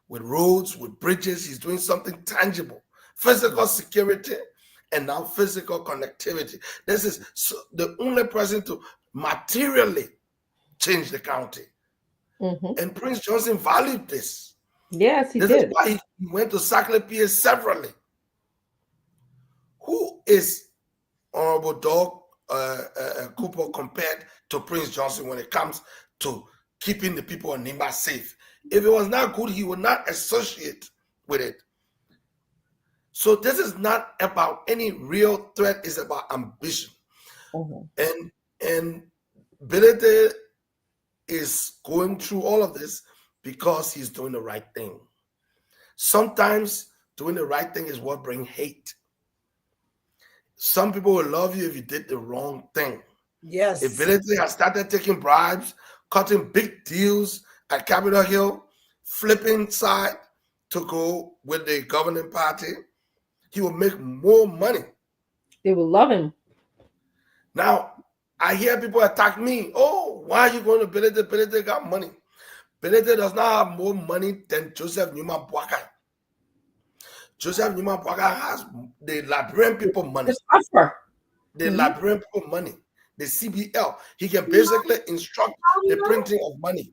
with roads, with bridges. He's doing something tangible. Physical security and now physical connectivity. This is the only person to materially change the county. And Prince Johnson valued this. Yes, he did. This is why he went to Sackley PA severally. Who is Honorable Dog Cooper compared to Prince Johnson when it comes to keeping the people in Nimba safe? If it was not good, he would not associate with it. So this is not about any real threat, it's about ambition. And Belete is going through all of this because he's doing the right thing. Sometimes doing the right thing is what brings hate. Some people will love you if you did the wrong thing. Yes. If Belete has started taking bribes, cutting big deals at Capitol Hill, flipping side to go with the governing party, he will make more money. They will love him. Now, I hear people attack me. Oh, why are you going to Belete? Belete got money. Belete does not have more money than Joseph Newman Boakai. Joseph Newman Boakai has the Liberian people money. The Liberian people money. The CBL. He can basically instruct the printing of money.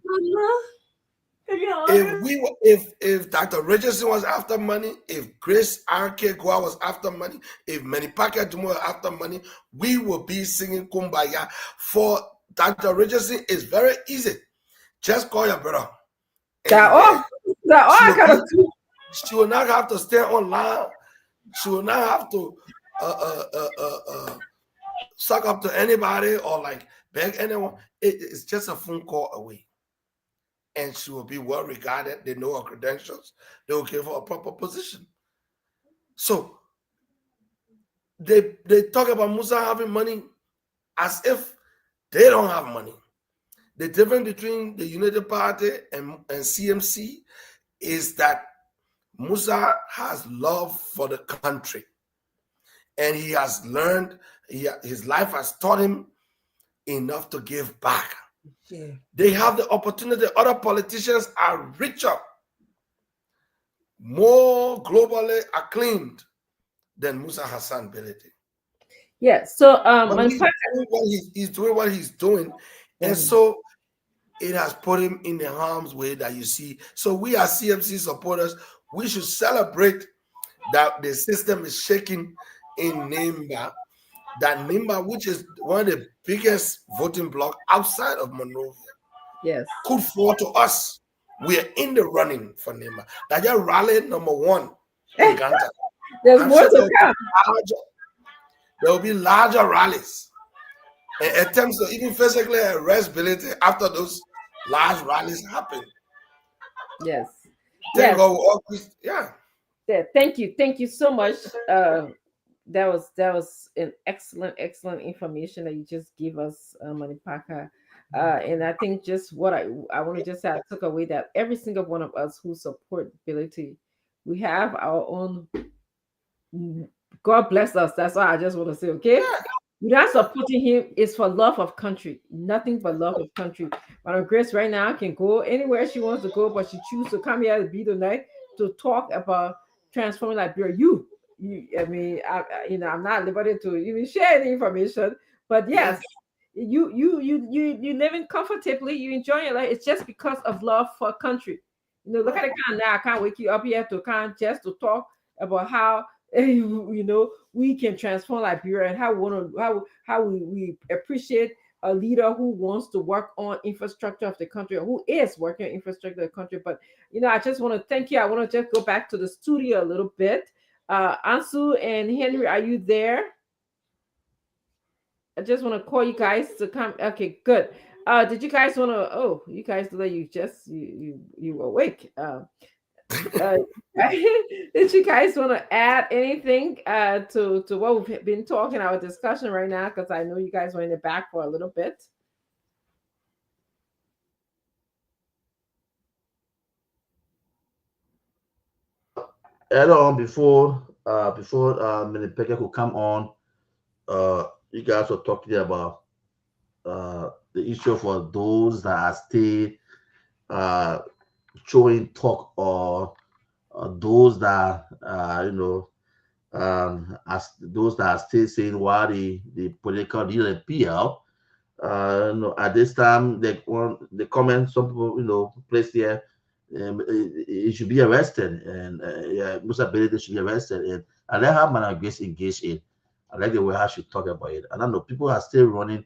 If Dr. Richardson was after money, if Grace R.K. Goa was after money, if Manny Pacquiao Dumo was after money, we will be singing Kumbaya. For Dr. Richardson, it's very easy. Just call your brother. She will not have to stay online. She will not have to suck up to anybody or like beg anyone. It's just a phone call away. And she will be well regarded. They know her credentials. They will give her a proper position. So they talk about Musa having money as if they don't have money. The difference between the United Party and CMC is that Musa has love for the country. And he has learned, his life has taught him enough to give back. Yeah. They have the opportunity. Other politicians are richer, more globally acclaimed than Musa Hassan Belete. Yeah. So he's doing what he's doing, and so it has put him in the harm's way that you see. So we as CMC supporters, we should celebrate that the system is shaking in Nimba. That Nimba, which is one of the biggest voting bloc outside of Monrovia, yes, could fall to us. We are in the running for Nimba. That your rally number 1 in Ganta. There's more to come. There will be larger rallies and attempts to even physically arrest Belete after those large rallies happen. Yes. Thank God. Yeah. Thank you so much. That was an excellent information that you just gave us, Manny Pacquiao. And I think just what I want to just say, I took away that every single one of us who support Belete, we have our own. God bless us. That's all I just want to say. Okay, we're not supporting him. It's for love of country, nothing but love of country. Madam Grace right now can go anywhere she wants to go, but she chooses to come here to be tonight to talk about transforming Liberia. I mean, I'm not liberty to even share any information, but yes, you living comfortably, you enjoy your life. It's just because of love for country. Look at the kind now. I can't wake you up here to just to talk about how we can transform Liberia and how we appreciate a leader who wants to work on infrastructure of the country, or who is working on infrastructure of the country. But I just want to thank you. I want to just go back to the studio a little bit. Ansu and Henry, are you there? I just want to call you guys to come. Okay, good. Did you guys want to? Oh, you guys that you were awake. Did you guys want to add anything to what we've been talking, our discussion right now? Because I know you guys were in the back for a little bit. Earlier on, before Minipeka could come on, you guys were talking about the issue for those that are still showing talk, or those that as those that are still saying why the political leader PL. At this time, they comment, some people place there, he should be arrested, and Musa Belete should be arrested, and I like how Madam Grace engaged in. I like the way how she talk about it. And I know people are still running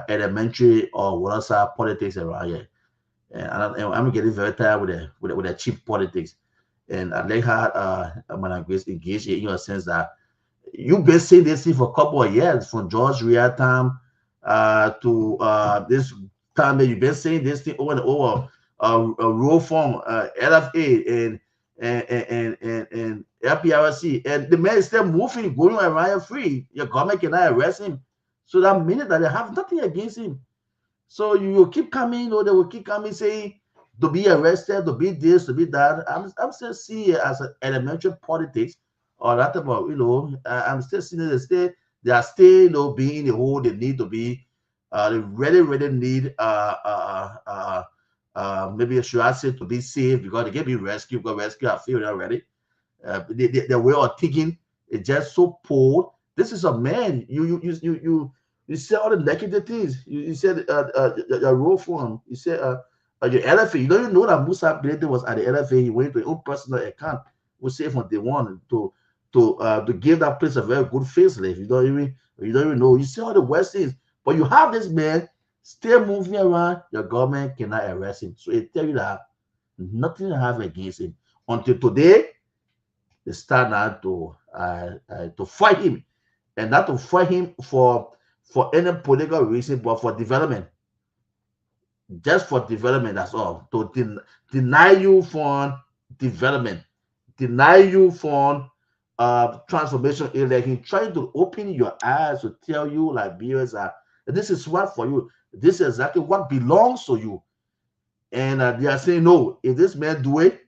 elementary or whatever politics around here, and I'm getting very tired with the cheap politics. And I like how Madam Grace engaged in a sense that you've been saying this thing for a couple of years, from George Ria time to this time that you've been saying this thing over and over. Rule form, LFA and LPRC, and the man is still moving, going around free. Your government cannot arrest him. So that means that they have nothing against him. So you keep coming, they will keep coming saying to be arrested, to be this, to be that. I'm still seeing it as an elementary politics, or that about I'm still seeing it. They are still being the whole they need to be. They really need maybe should I say to be safe because they can be rescued because rescue are failed already. The way of thinking is just so poor. This is a man. You say all the negative things. You said your role for him. You said your LFA. You don't even know that Musa Blade was at the LFA. He went to his own personal account. We say from day one to give that place a very good facelift. You don't even know. You see all the worst things, but you have this man still moving around. Your government cannot arrest him. So it tell you that nothing to have against him until today. They start now to fight him, and not to fight him for any political reason, but for development, just for development. That's all. To deny you from development, deny you from transformation. It's like he trying to open your eyes to tell you, like, viewers, are this is what for you. This is exactly what belongs to you. And they are saying no. If this man do it,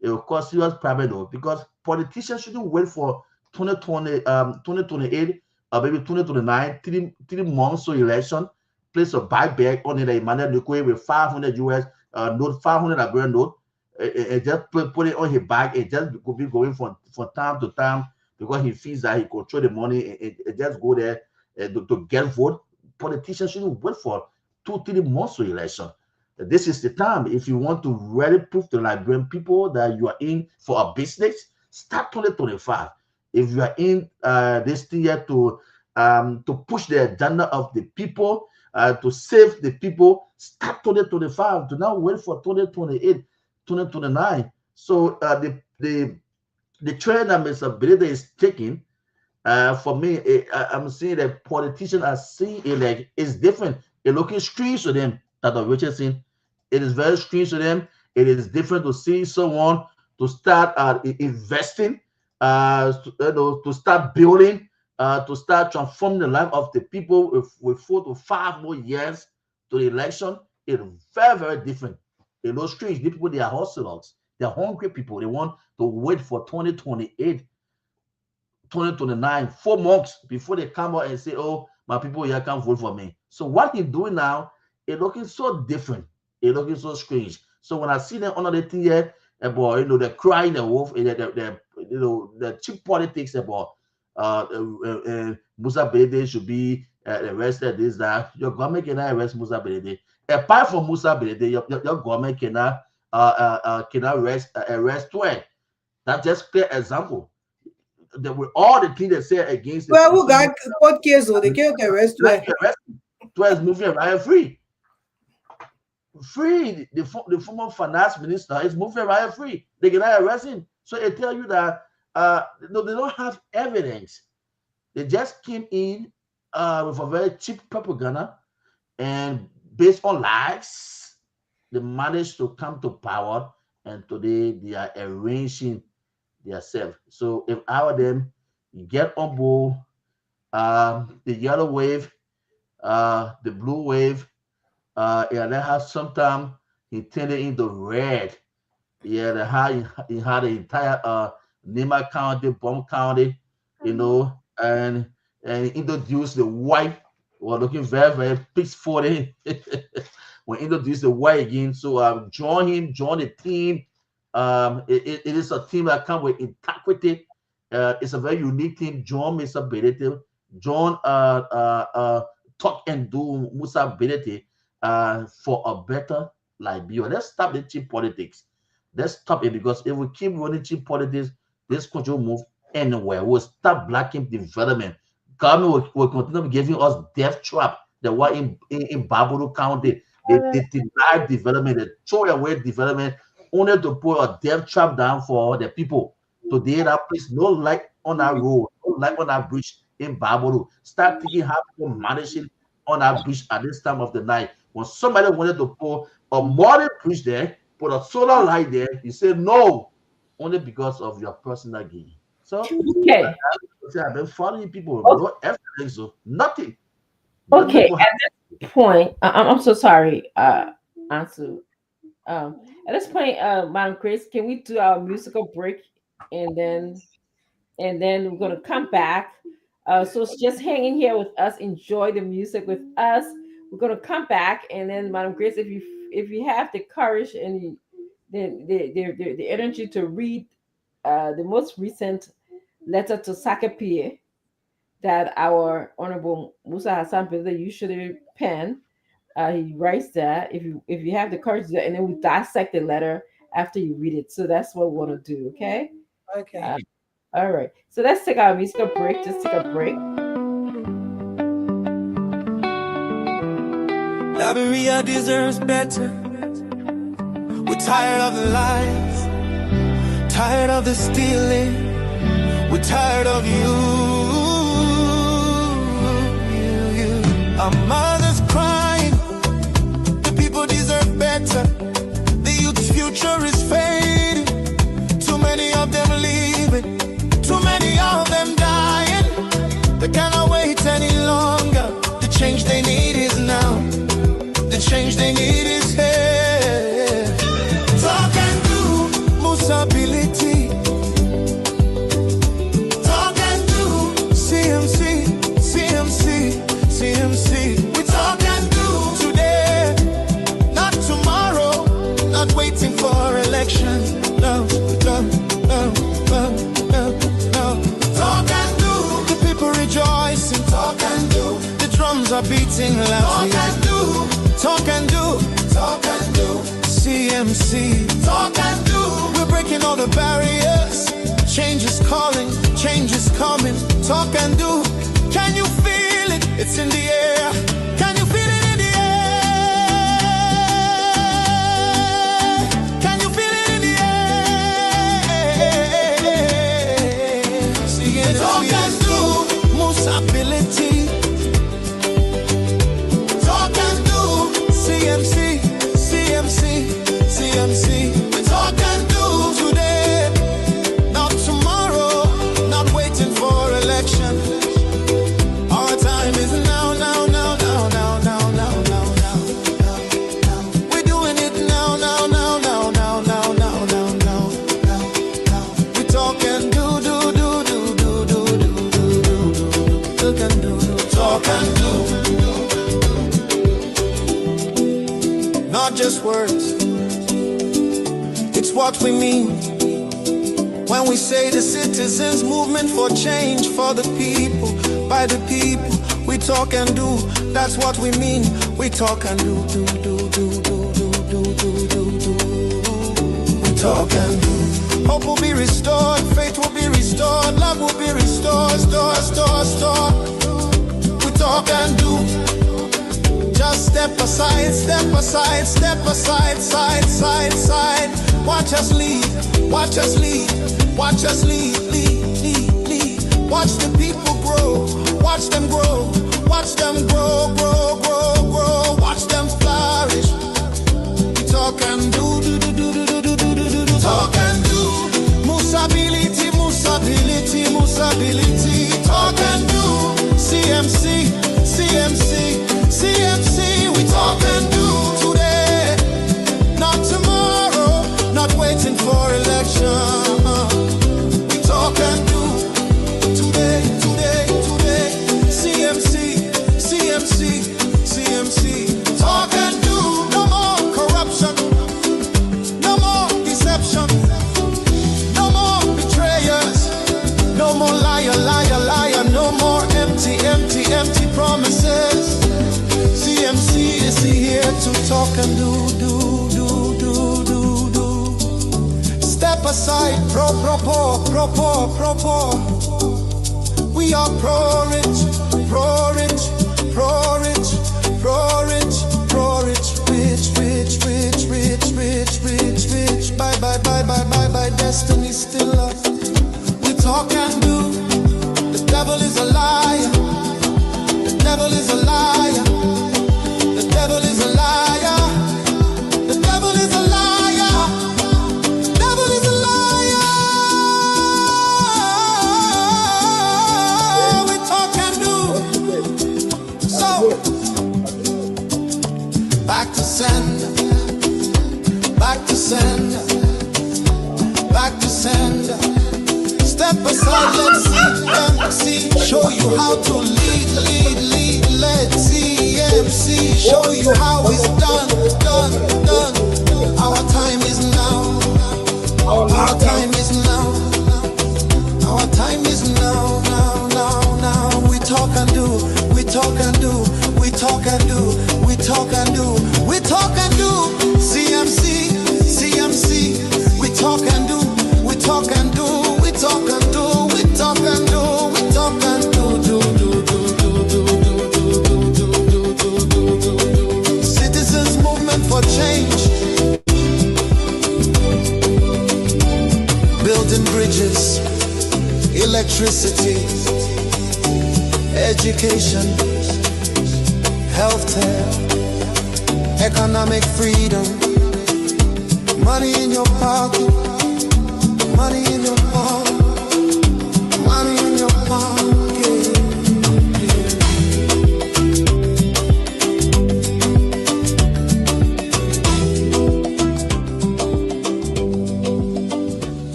it will cause serious problem though, because politicians shouldn't wait for 2020, 2028 or maybe 2029, three months to election, place a buyback on the Emmanuel Nikwe with 500 US note, 500 Liberian note, and just put it on his bag and just could be going from time to time because he feels that he control the money and just go there to get vote. Politicians shouldn't wait for 2-3 months to election. This is the time. If you want to really prove to Liberian people that you are in for a business, start 2025. If you are in this thing here to push the agenda of the people, to save the people, start 2025. Do not wait for 2028, 2029. So the trend that Mr. Breda is taking, for me, I'm seeing that politicians are seeing it like it's different. It's looking strange to them that the Richardson. It is very strange to them. It is different to see someone to start investing, to start building, to start transforming the life of the people with 4 to 5 more years to the election. It's very, very different. It's not strange. These people, they are hustlers. They're hungry people. They want to wait for 2028, 2029, 4 months before they come out and say, oh, my people here can't vote for me. So what he's doing now, it's looking so different. It's looking so strange. So when I see them under the thing here, about they're crying the wolf, the cheap politics about Musa Bede should be arrested. This that your government cannot arrest Musa Bede. Apart from Musa Bede, your government cannot arrest 12. That's just clear example. With all the things they say against well, who got court case or they can't arrest 12. 12 is moving around free. The former finance minister is moving around free. They cannot arrest him. So they tell you that no, they don't have evidence. They just came in with a very cheap propaganda, and based on lies, they managed to come to power, and today they are arranging themselves. So if I were them, you get on board the yellow wave, the blue wave, yeah, they have sometime he turned it into red. Yeah, he had the entire Nima County, Bomb County, and introduced the white. We're looking very, very peaceful. We introduced the white again. So join the team. It is a team that comes with integrity. It's a very unique team. John Mr. Benedict. John talk and do Musa Benedict for a better Liberia. Let's stop the cheap politics. Let's stop it, because if we keep running cheap politics, this country will move anywhere. We'll stop blocking development. Government will continue giving us death trap. The one in Barbaro County, they deny development, they throw away development only to put a death trap down for the people. Today, that place, no light on our road, no light on our bridge in Barbaro. Start thinking how to manage it on our bridge at this time of the night. When somebody wanted to put a modern bridge there, put a solar light there, you say no, only because of your personal gain. So, okay, I've been following people, okay. no evidence, so nothing. Okay, at this point, I'm so sorry, Ansu. At this point, Madam Grace, can we do our musical break, and then we're gonna come back. So just hang in here with us, enjoy the music with us. We're gonna come back, and then Madam Grace, if you if you have the courage and the energy to read the most recent letter to Sakapie that our Honorable Musa Hassan President usually pen. He writes that if you have the courage to do that, and then we dissect the letter after you read it. So that's what we want to do, okay? Okay. All right. So let's take our musical break. Just take a break. Liberia deserves better. We're tired of the lies, tired of the stealing. We're tired of you. Our mothers crying. The people deserve better. The youth's future is fading. Too many of them leaving. Too many of them dying. They cannot wait any longer. The change they need is now. The change they need is here. Talk and do, Musability. Talk and do, CMC, CMC, CMC. We talk and do today, not tomorrow. Not waiting for election. No, no, no, no, no, no. Talk and do, the people rejoicing. Talk and do, the drums are beating loudly. Talk and do. Talk and do, talk and do, CMC, talk and do. We're breaking all the barriers. Change is calling, change is coming. Talk and do. Can you feel it? It's in the air. Can you feel it in the air? Can you feel it in the air? See, talk and do, Musability. CMC, CMC, CMC. We talk and do today, not tomorrow. Not waiting for election. Our time is now, now, now, now, now, now, now, now, now. We're doing it now, now, now, now, now, now, now, now, now, now. We talk and do, do, do, do, do, do, do, do, do. Talk and do, talk and do. Not just words, it's what we mean when we say the citizens' movement for change, for the people, by the people. We talk and do, that's what we mean. We talk and do, do, do, do, do, do, do, do, do, do. We talk and do. Hope will be restored, faith will be restored, love will be restored, store, store, store. We talk and do. Just step aside, step aside, step aside, side, side, side. Watch us lead, watch us lead, watch us lead, lead, lead, lead. Watch the people grow, watch them grow, watch them grow, grow, grow, grow. Watch them flourish. We talk and do, do, do, do, do, do, do, do, do, do. Talk and do. Musability, musability, musability. Talk and do. CMC, CMC. CMC, we talk and do today, not tomorrow, not waiting for election. We talk and do today, today, today. CMC, CMC, CMC. Talk and do, no more corruption, no more deception, no more betrayers, no more liar, liar, liar, no more empty, empty, empty promises. CMC is here to talk and do, do, do, do, do, do. Step aside, pro. We are pro-rich, pro-rich, pro-rich, pro-rich, pro-rich, rich, rich, rich, rich, rich, rich, rich. Bye, bye, bye, bye, bye, bye, destiny still up. We talk and do. The devil is a liar. The devil is a liar. The devil is a liar. The devil is a liar. The devil is a liar. We talk and do. So, back to sender. Back to sender. Back to sender. Step aside, let's see. Show you how to lead, lead, lead. Let's see, MC. Show you how it's done, done, done. education, healthcare, economic freedom, money in your pocket, money in your pocket, money in your pocket.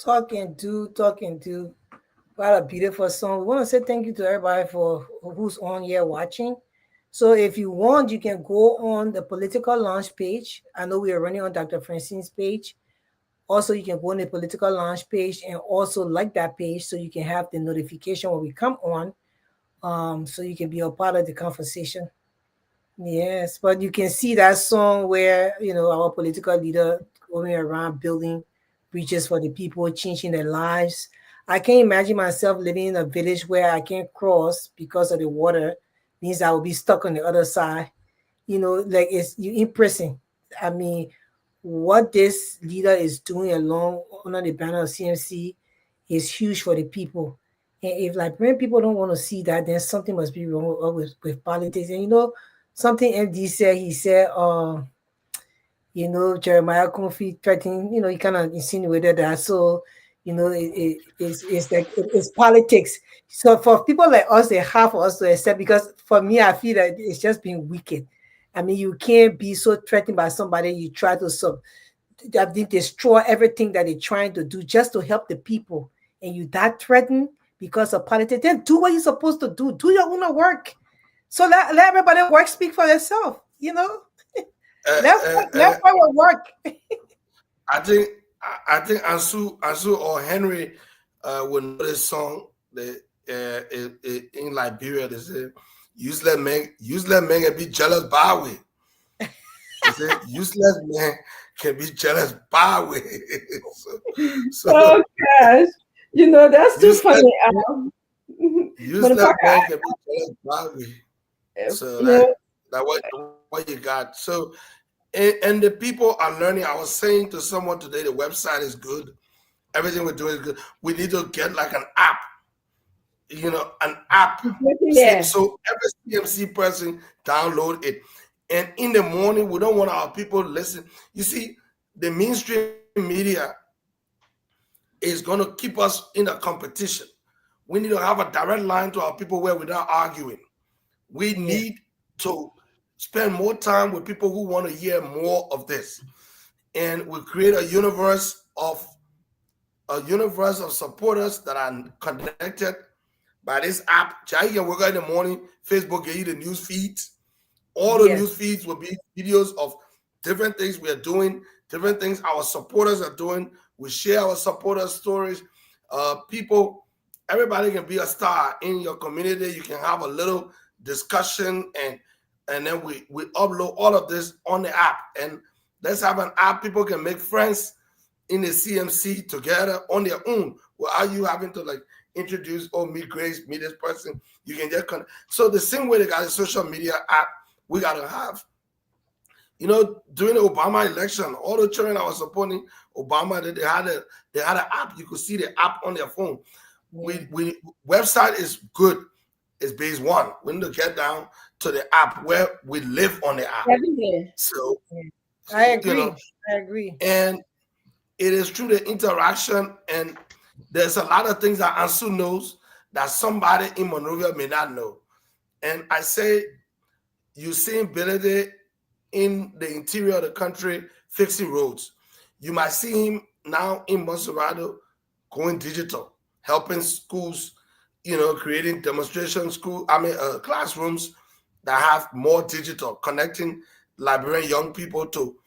Talk and do, talk and do. What a beautiful song. We want to say thank you to everybody for who's on here watching. So if you want, you can go on the Political Lounge page. I know we are running on Dr. Francine's page. Also, you can go on the Political Lounge page and also like that page so you can have the notification when we come on, so you can be a part of the conversation. Yes, but you can see that song where, our political leader going around building bridges for the people, changing their lives. I can't imagine myself living in a village where I can't cross because of the water. Means I will be stuck on the other side. Like it's you in prison. I mean, what this leader is doing along under the banner of CMC is huge for the people. And if like when people don't want to see that, then something must be wrong with politics. And something MD said, he said, Jeremiah Comfy threatening, he kind of insinuated that. So, it's like it's politics. So for people like us, they have for us to accept, because for me, I feel that it's just being wicked. I mean, you can't be so threatened by somebody. You try to destroy everything that they're trying to do just to help the people, and you that threatened because of politics. Then do what you're supposed to do. Do your own work. So let everybody work speak for themselves. Let will work. I think Ansu or Henry will know this song. In Liberia, they say, useless men can be jealous by way. They say useless men can be jealous by way. Oh gosh, that's too funny. Useless men can be jealous by way. So that what you got. So and the people are learning. I was saying to someone today, the website is good. Everything we're doing is good. We need to get like an app. An app. Yeah. So every CMC person download it. And in the morning, we don't want our people to listen. You see, the mainstream media is going to keep us in a competition. We need to have a direct line to our people where we're not arguing. We need to spend more time with people who want to hear more of this. And we create a universe of supporters that are connected by this app. You can work out in the morning. Facebook give you the news feeds. All the news feeds will be videos of different things we are doing, different things our supporters are doing. We share our supporters' stories. Everybody can be a star in your community. You can have a little discussion, and then we upload all of this on the app. And let's have an app people can make friends in the CMC together on their own, without you having to introduce, meet Grace, meet this person. You can just connect. So the same way they got a social media app, we gotta have. During the Obama election, all the children that were supporting Obama, they had an app. You could see the app on their phone. We website is good. It's base one. We need to get down to the app where we live on the app. So I agree. I agree. And it is through the interaction, and there's a lot of things that Ansu knows that somebody in Monrovia may not know. And I say, you see ability in the interior of the country fixing roads. You might see him now in Monserrado going digital, helping schools, creating demonstration classrooms that have more digital, connecting Liberian young people to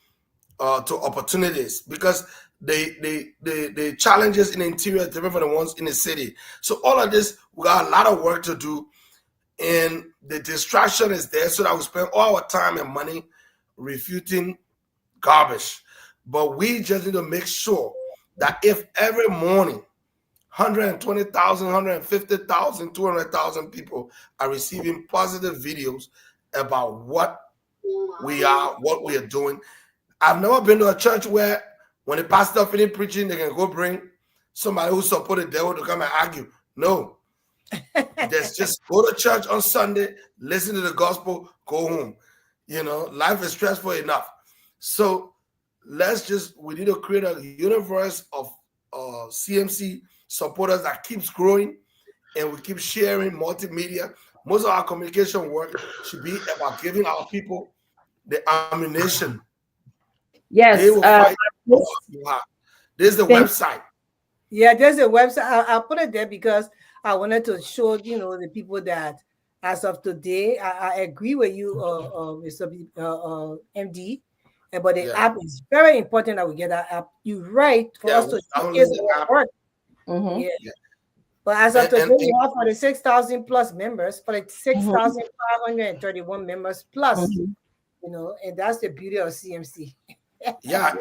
opportunities, because the challenges in the interior are different from the ones in the city. So all of this, we got a lot of work to do, and the distraction is there so that we spend all our time and money refuting garbage. But we just need to make sure that if every morning 120,000, 150,000, 200,000 people are receiving positive videos about what we are, what we are doing. I've never been to a church where when the pastor finished preaching, they can go bring somebody who support the devil to come and argue. No. Just go to church on Sunday, listen to the gospel, go home. Life is stressful enough. So we need to create a universe of CMC supporters that keeps growing, and we keep sharing multimedia. Most of our communication work should be about giving our people the ammunition. Yes. They will fight. There's the website. Yeah, there's a website. I'll put it there because I wanted to show the people that as of today, I agree with you, Mr. MD. But the app is very important that we get that app. You're right for us to showcase our work. Yeah. But as of today, we have 46,000 plus members, 46,531 members plus. And that's the beauty of CMC. Yeah,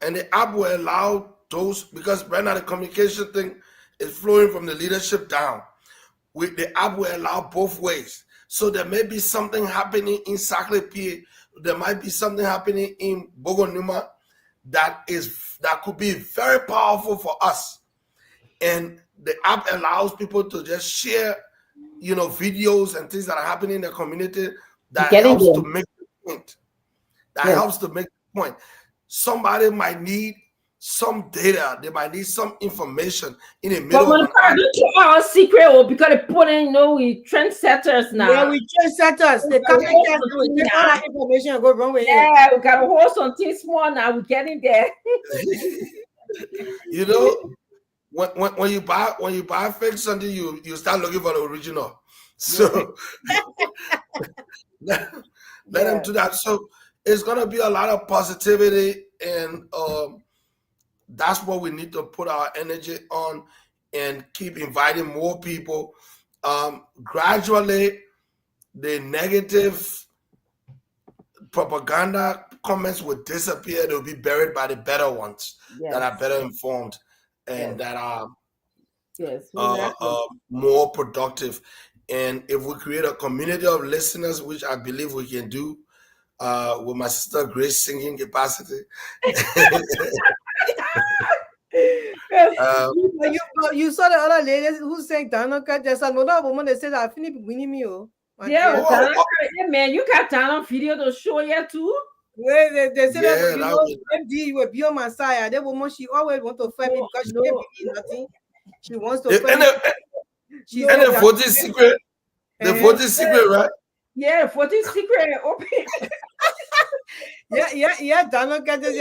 and the app will allow those, because right now the communication thing is flowing from the leadership down. The app will allow both ways. So there may be something happening in Saclay, there might be something happening in Bogonuma that could be very powerful for us. And the app allows people to just share, videos and things that are happening in the community that helps to make the point. Helps to make the point. Somebody might need some data, they might need some information in the middle. But our secret, because they put in, we trendsetters now. Yeah, we trendsetters. The copycats will take all that information and go wrong with it. Yeah, we got to hold something small now. We're getting there. When you buy fake something, you start looking for the original. So let them do that. So it's gonna be a lot of positivity, and that's what we need to put our energy on and keep inviting more people. Gradually, the negative propaganda comments will disappear. They'll be buried by the better ones that are better informed and that are more productive. And if we create a community of listeners, which I believe we can do with my sister Grace singing capacity. You saw the other ladies who sang Danoka. There's another woman that said, I finished winning me. Yeah, man, you got Dano video to show you too. They said that MD will be on my side. That woman, she always want to fight me because she can't believe nothing. She wants to fight me. And the 14th secret. The 14th secret, right? Yeah, 14th secret. Open. Yeah. Donald got this.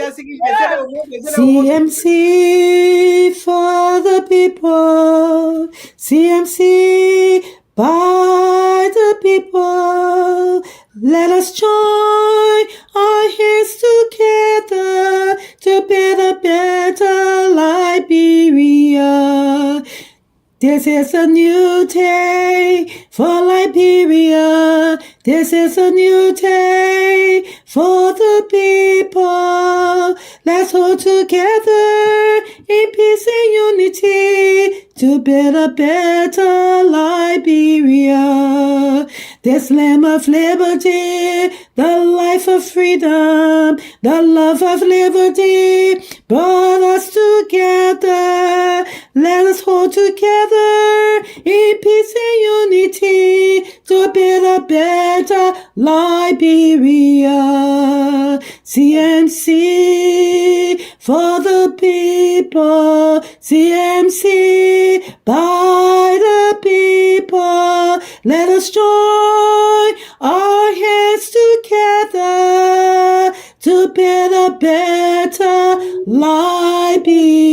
CMC for the people. CMC by the people. Let us join our hands together to build a better Liberia. This is a new day for Liberia. This is a new day for the people. Let's hold together in peace and unity to build a better Liberia. This land of liberty, the life of freedom, the love of liberty brought us together. Let us hold together in peace and unity to build a better Liberia. CMC for the people. CMC by the people. Let us join our hands together to build a better Liberia.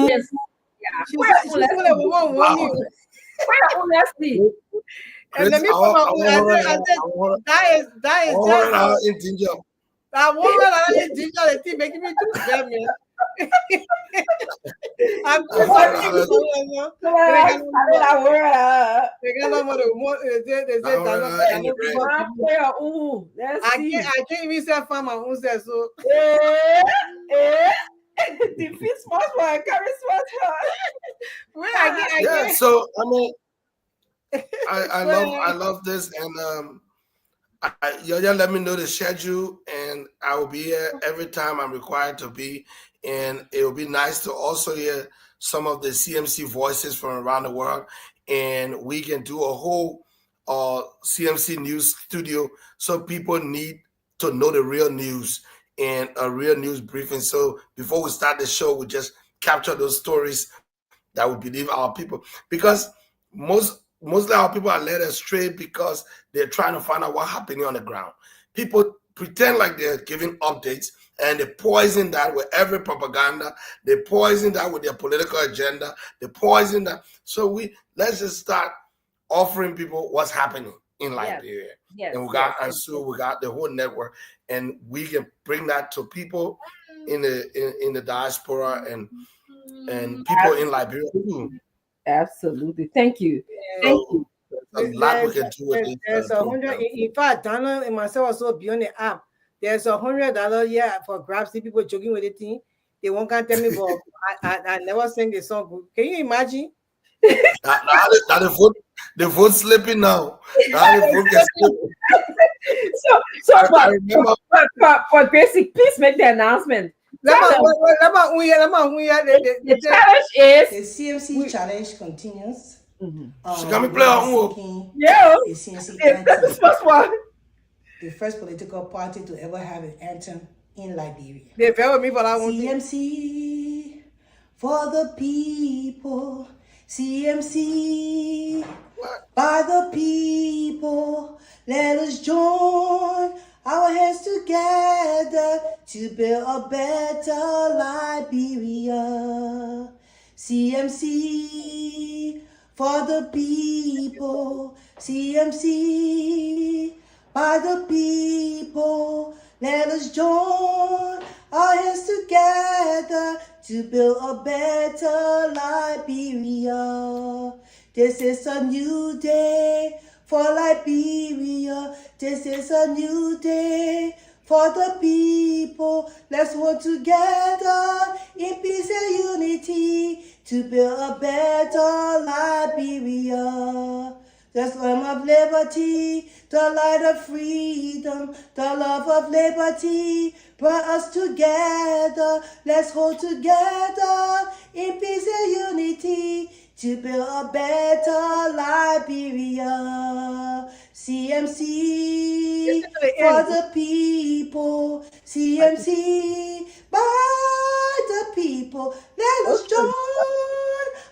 Yes. Honestly. And let me put my own. That is. I want that in ginger. The thing making me too bad, man. I'm too sorry. I can't even say find my own self. So. Defeat smart one, carry smart one. Yeah, so I mean, I love this, and y'all let me know the schedule, and I will be here every time I'm required to be. and it would be nice to also hear some of the CMC voices from around the world, and we can do a whole CMC news studio, so people need to know the real news and a real news briefing. So before we start the show, we just capture those stories that we believe our people, because mostly our people are led astray because they're trying to find out what's happening on the ground. People pretend like they're giving updates, and they poison that with every propaganda. They poison that with their political agenda. They poison that. So let's just start offering people what's happening in Liberia. Yes, and we got we got the whole network, and we can bring that to people in the diaspora and people in Liberia too. Absolutely. Thank you. Thank you. A lot we can do with this. There's $100. In fact, Donna and myself also be on the app. There's $100 for grabs. See people joking with the thing. They won't tell me, but I never sing the song. Can you imagine? Now the vote slipping now. Now the vote gets slipping. For Gracie, please make the announcement. The challenge is the CMC challenge continues. She got me play her own. Yeah, the CMC that's the first one. The first political party to ever have an anthem in Liberia. They fell with me for that one. CMC for the people. CMC by the people. Let us join our hands together to build a better Liberia. CMC for the people. CMC by the people. Let us join our hands together to build a better Liberia. This is a new day for Liberia. This is a new day for the people. Let's work together in peace and unity to build a better Liberia. The flame of liberty, the light of freedom, the love of liberty brought us together. Let's hold together in peace and unity to build a better Liberia. CMC for the people. CMC by the people. Let us join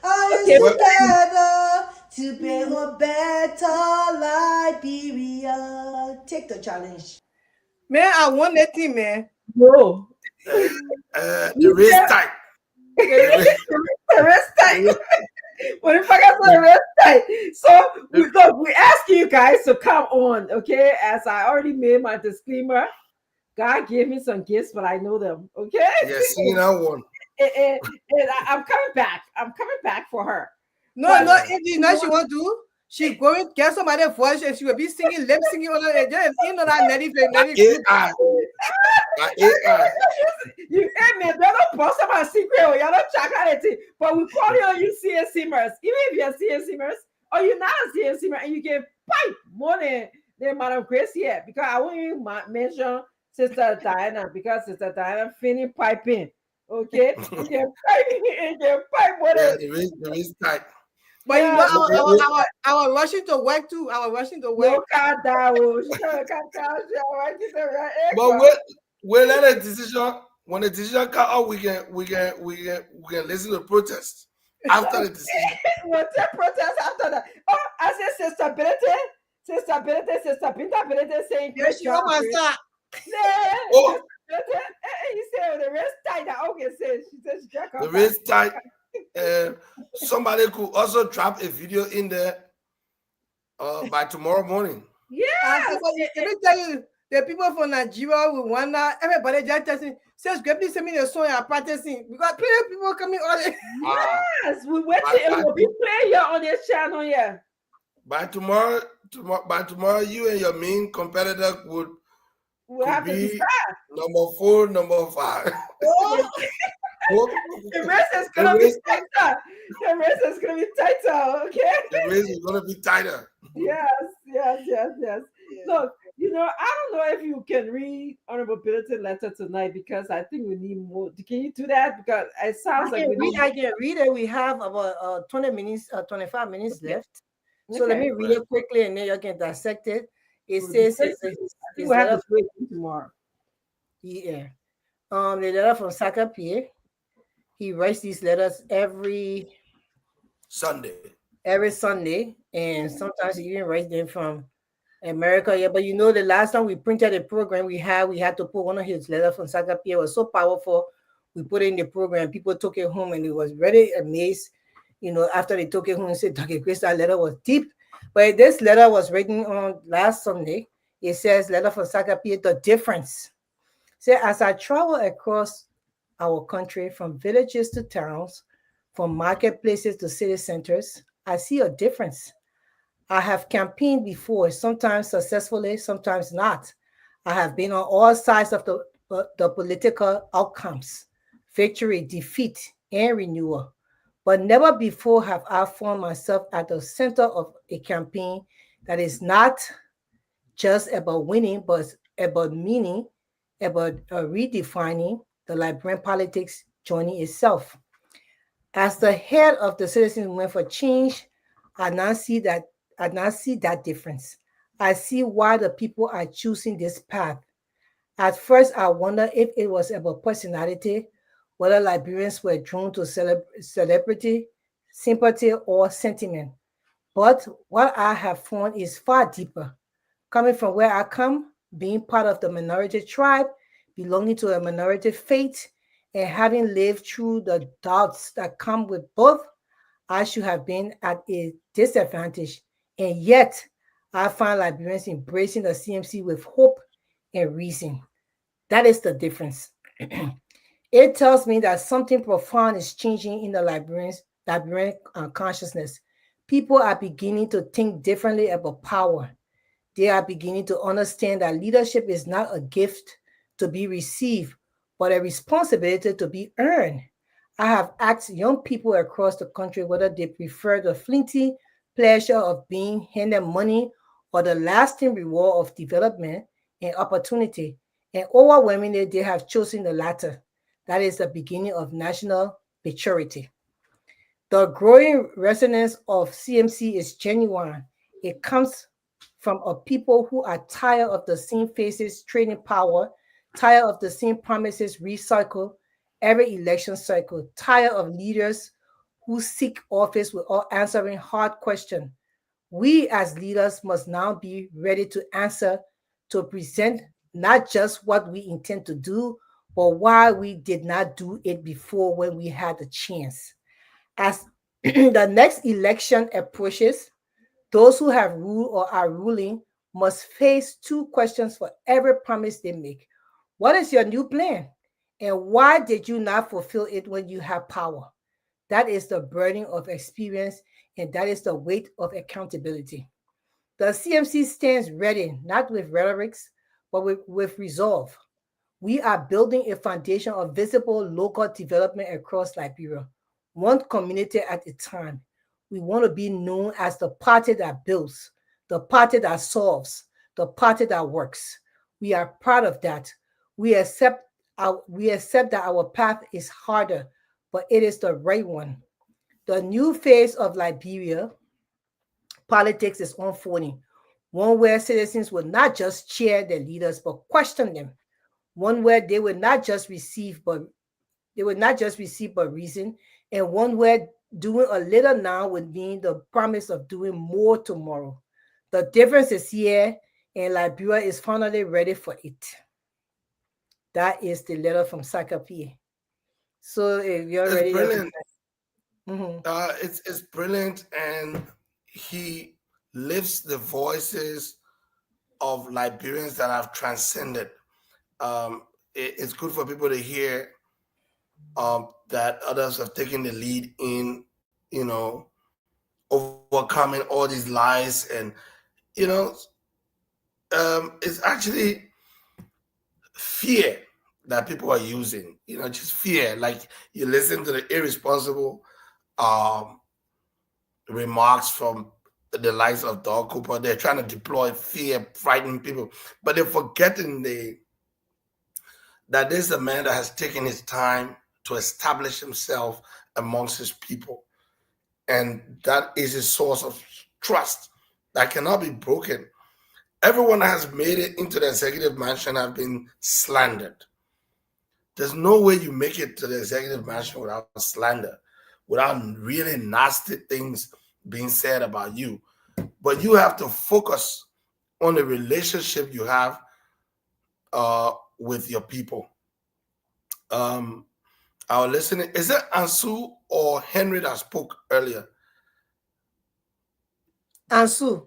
our hands together to build a better Liberia. Take the challenge. Man, I want that thing, man. Whoa. The wrist tight. The wrist tight. What if I got the wrist tight? So we ask you guys to come on, okay? As I already made my disclaimer, God gave me some gifts, but I know them, okay? Yeah, singing that one. And I'm coming back. I'm coming back for her. No, if you know she want to, she going to get somebody voice and she will be singing, lip singing on the you know that Nelly. You ain't me, they don't post about secret or you're not checking. But we call you on you CNCers. Even if you're CNCers or you're not a CNCer and you get pipe more than Madam Grace here, because I won't even mention Sister Diana, because Sister Diana finished piping. Okay, you can pipe more than the wrist tight. But you know, I was rushing to work too. I was rushing to work. But we'll let a decision. When the decision come out, we can listen to protest after the decision. We'll take protest after that. Oh, I said Sister Binta saying yes, she almost start. Oh, you said the wrist tight. Okay, she said she jack up. The wrist tight. Somebody could also drop a video in there by tomorrow morning. Yeah. Let me tell you, the people from Nigeria, Rwanda, everybody just testing. Says, please send me the song you're practicing because plenty people coming on it. Yes, we wait till it will be playing here on this channel here. By tomorrow, you and your main competitor could be number 4, number 5. The race is gonna be tighter. The race is gonna be tighter, okay? The race is gonna be tighter. Yes. Look, I don't know if you can read Honorable Billington letter tonight because I think we need more. Can you do that? Because it sounds like we need. I can read it. We have about 20 minutes, 25 minutes Okay. left. So let me read it quickly and then you can dissect it. It says I think we'll have to wait tomorrow. Yeah. The letter from Saka Pierre. He writes these letters every Sunday, and sometimes he even writes them from America. Yeah, but the last time we printed the program we had to put one of his letters from Saka Pierre. It was so powerful. We put it in the program. People took it home and it was very amazed. After they took it home and said, Dr. Chris, that letter was deep. But this letter was written on last Sunday. It says, letter from Saka Pierre, the difference. Say, as I travel across our country from villages to towns, from marketplaces to city centers, I see a difference. I have campaigned before, sometimes successfully, sometimes not. I have been on all sides of the political outcomes, victory, defeat, and renewal. But never before have I found myself at the center of a campaign that is not just about winning, but about meaning, about redefining the Liberian politics journey itself. As the head of the Citizens Movement for Change, I now see that difference. I see why the people are choosing this path. At first, I wonder if it was about personality, whether Liberians were drawn to celebrity, sympathy, or sentiment. But what I have found is far deeper. Coming from where I come, being part of the minority tribe, belonging to a minority faith, and having lived through the doubts that come with both, I should have been at a disadvantage. And yet, I find Liberians embracing the CMC with hope and reason. That is the difference. It tells me that something profound is changing in the Liberian consciousness. People are beginning to think differently about power. They are beginning to understand that leadership is not a gift to be received, but a responsibility to be earned. I have asked young people across the country whether they prefer the fleeting pleasure of being handed money or the lasting reward of development and opportunity. And overwhelmingly, they have chosen the latter. That is the beginning of national maturity. The growing resonance of CMC is genuine. It comes from a people who are tired of the same faces trading power, tired of the same promises recycled every election cycle, tired of leaders who seek office without answering hard questions. We as leaders must now be ready to answer, to present not just what we intend to do, but why we did not do it before when we had the chance. As the next election approaches, those who have ruled or are ruling must face two questions for every promise they make. What is your new plan? And why did you not fulfill it when you have power? That is the burden of experience, and that is the weight of accountability. The CMC stands ready, not with rhetorics, but with resolve. We are building a foundation of visible local development across Liberia, one community at a time. We want to be known as the party that builds, the party that solves, the party that works. We are proud of that. We accept that our path is harder, but it is the right one. The new phase of Liberia politics is unfolding, one where citizens will not just cheer their leaders but question them, one where they would not just receive but reason, and one where doing a little now would mean the promise of doing more tomorrow. The difference is here, and Liberia is finally ready for it. That is the letter from Sakapi. So if you're it's ready, brilliant. Mhm. It's brilliant, and he lifts the voices of Liberians that have transcended. It's good for people to hear that others have taken the lead in, overcoming all these lies, and you know, it's actually fear that people are using. Just fear. Like you listen to the irresponsible um, remarks from the likes of Dog Cooper. They're trying to deploy fear, frightening people, but they're forgetting that there's a man that has taken his time to establish himself amongst his people. And that is a source of trust that cannot be broken. Everyone that has made it into the executive mansion have been slandered. There's no way you make it to the executive mansion without slander, without really nasty things being said about you. But you have to focus on the relationship you have with your people. Our listening, is it Ansu or Henry that spoke earlier? Ansu.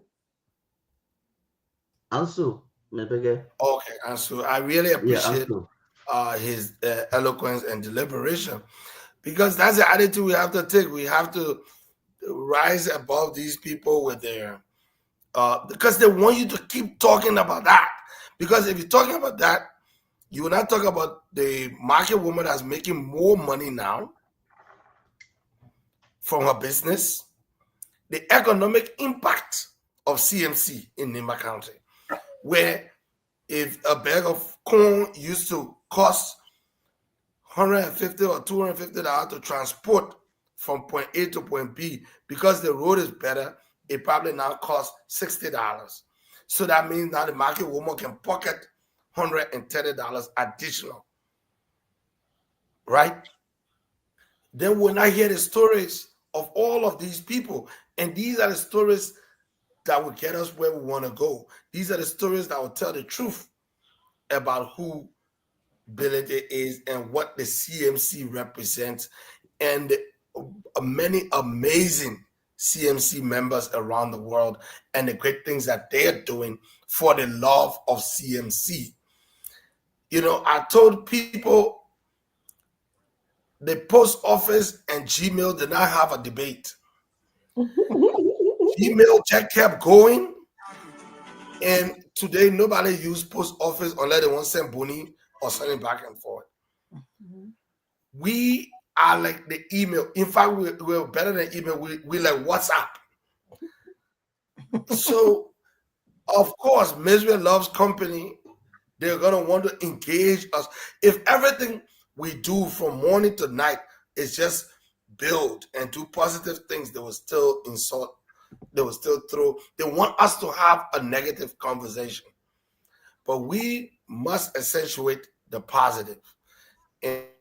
Okay, Ansu. I really appreciate his eloquence and deliberation, because that's the attitude we have to take. We have to rise above these people with their because they want you to keep talking about that. Because if you're talking about that, you will not talk about the market woman that's making more money now from her business, the economic impact of CMC in Nimba County, where if a bag of corn used to cost $150 or $250 to transport from point A to point B, because the road is better, it probably now costs $60. So that means now the market woman can pocket $130 additional, right? Then when I hear the stories of all of these people, and these are the stories that will get us where we want to go. These are the stories that will tell the truth about who Ability is and what the CMC represents, and many amazing CMC members around the world, and the great things that they're doing for the love of CMC. You know, I told people the post office and Gmail did not have a debate. Gmail just kept going, and today nobody use post office unless they want to send Boni or send it back and forth. We are like the email. In fact, we're better than email. We like WhatsApp. So, of course, Misery Loves Company, they're going to want to engage us. If everything we do from morning to night is just build and do positive things, they will still insult. They will still throw. They want us to have a negative conversation. But we must accentuate the positive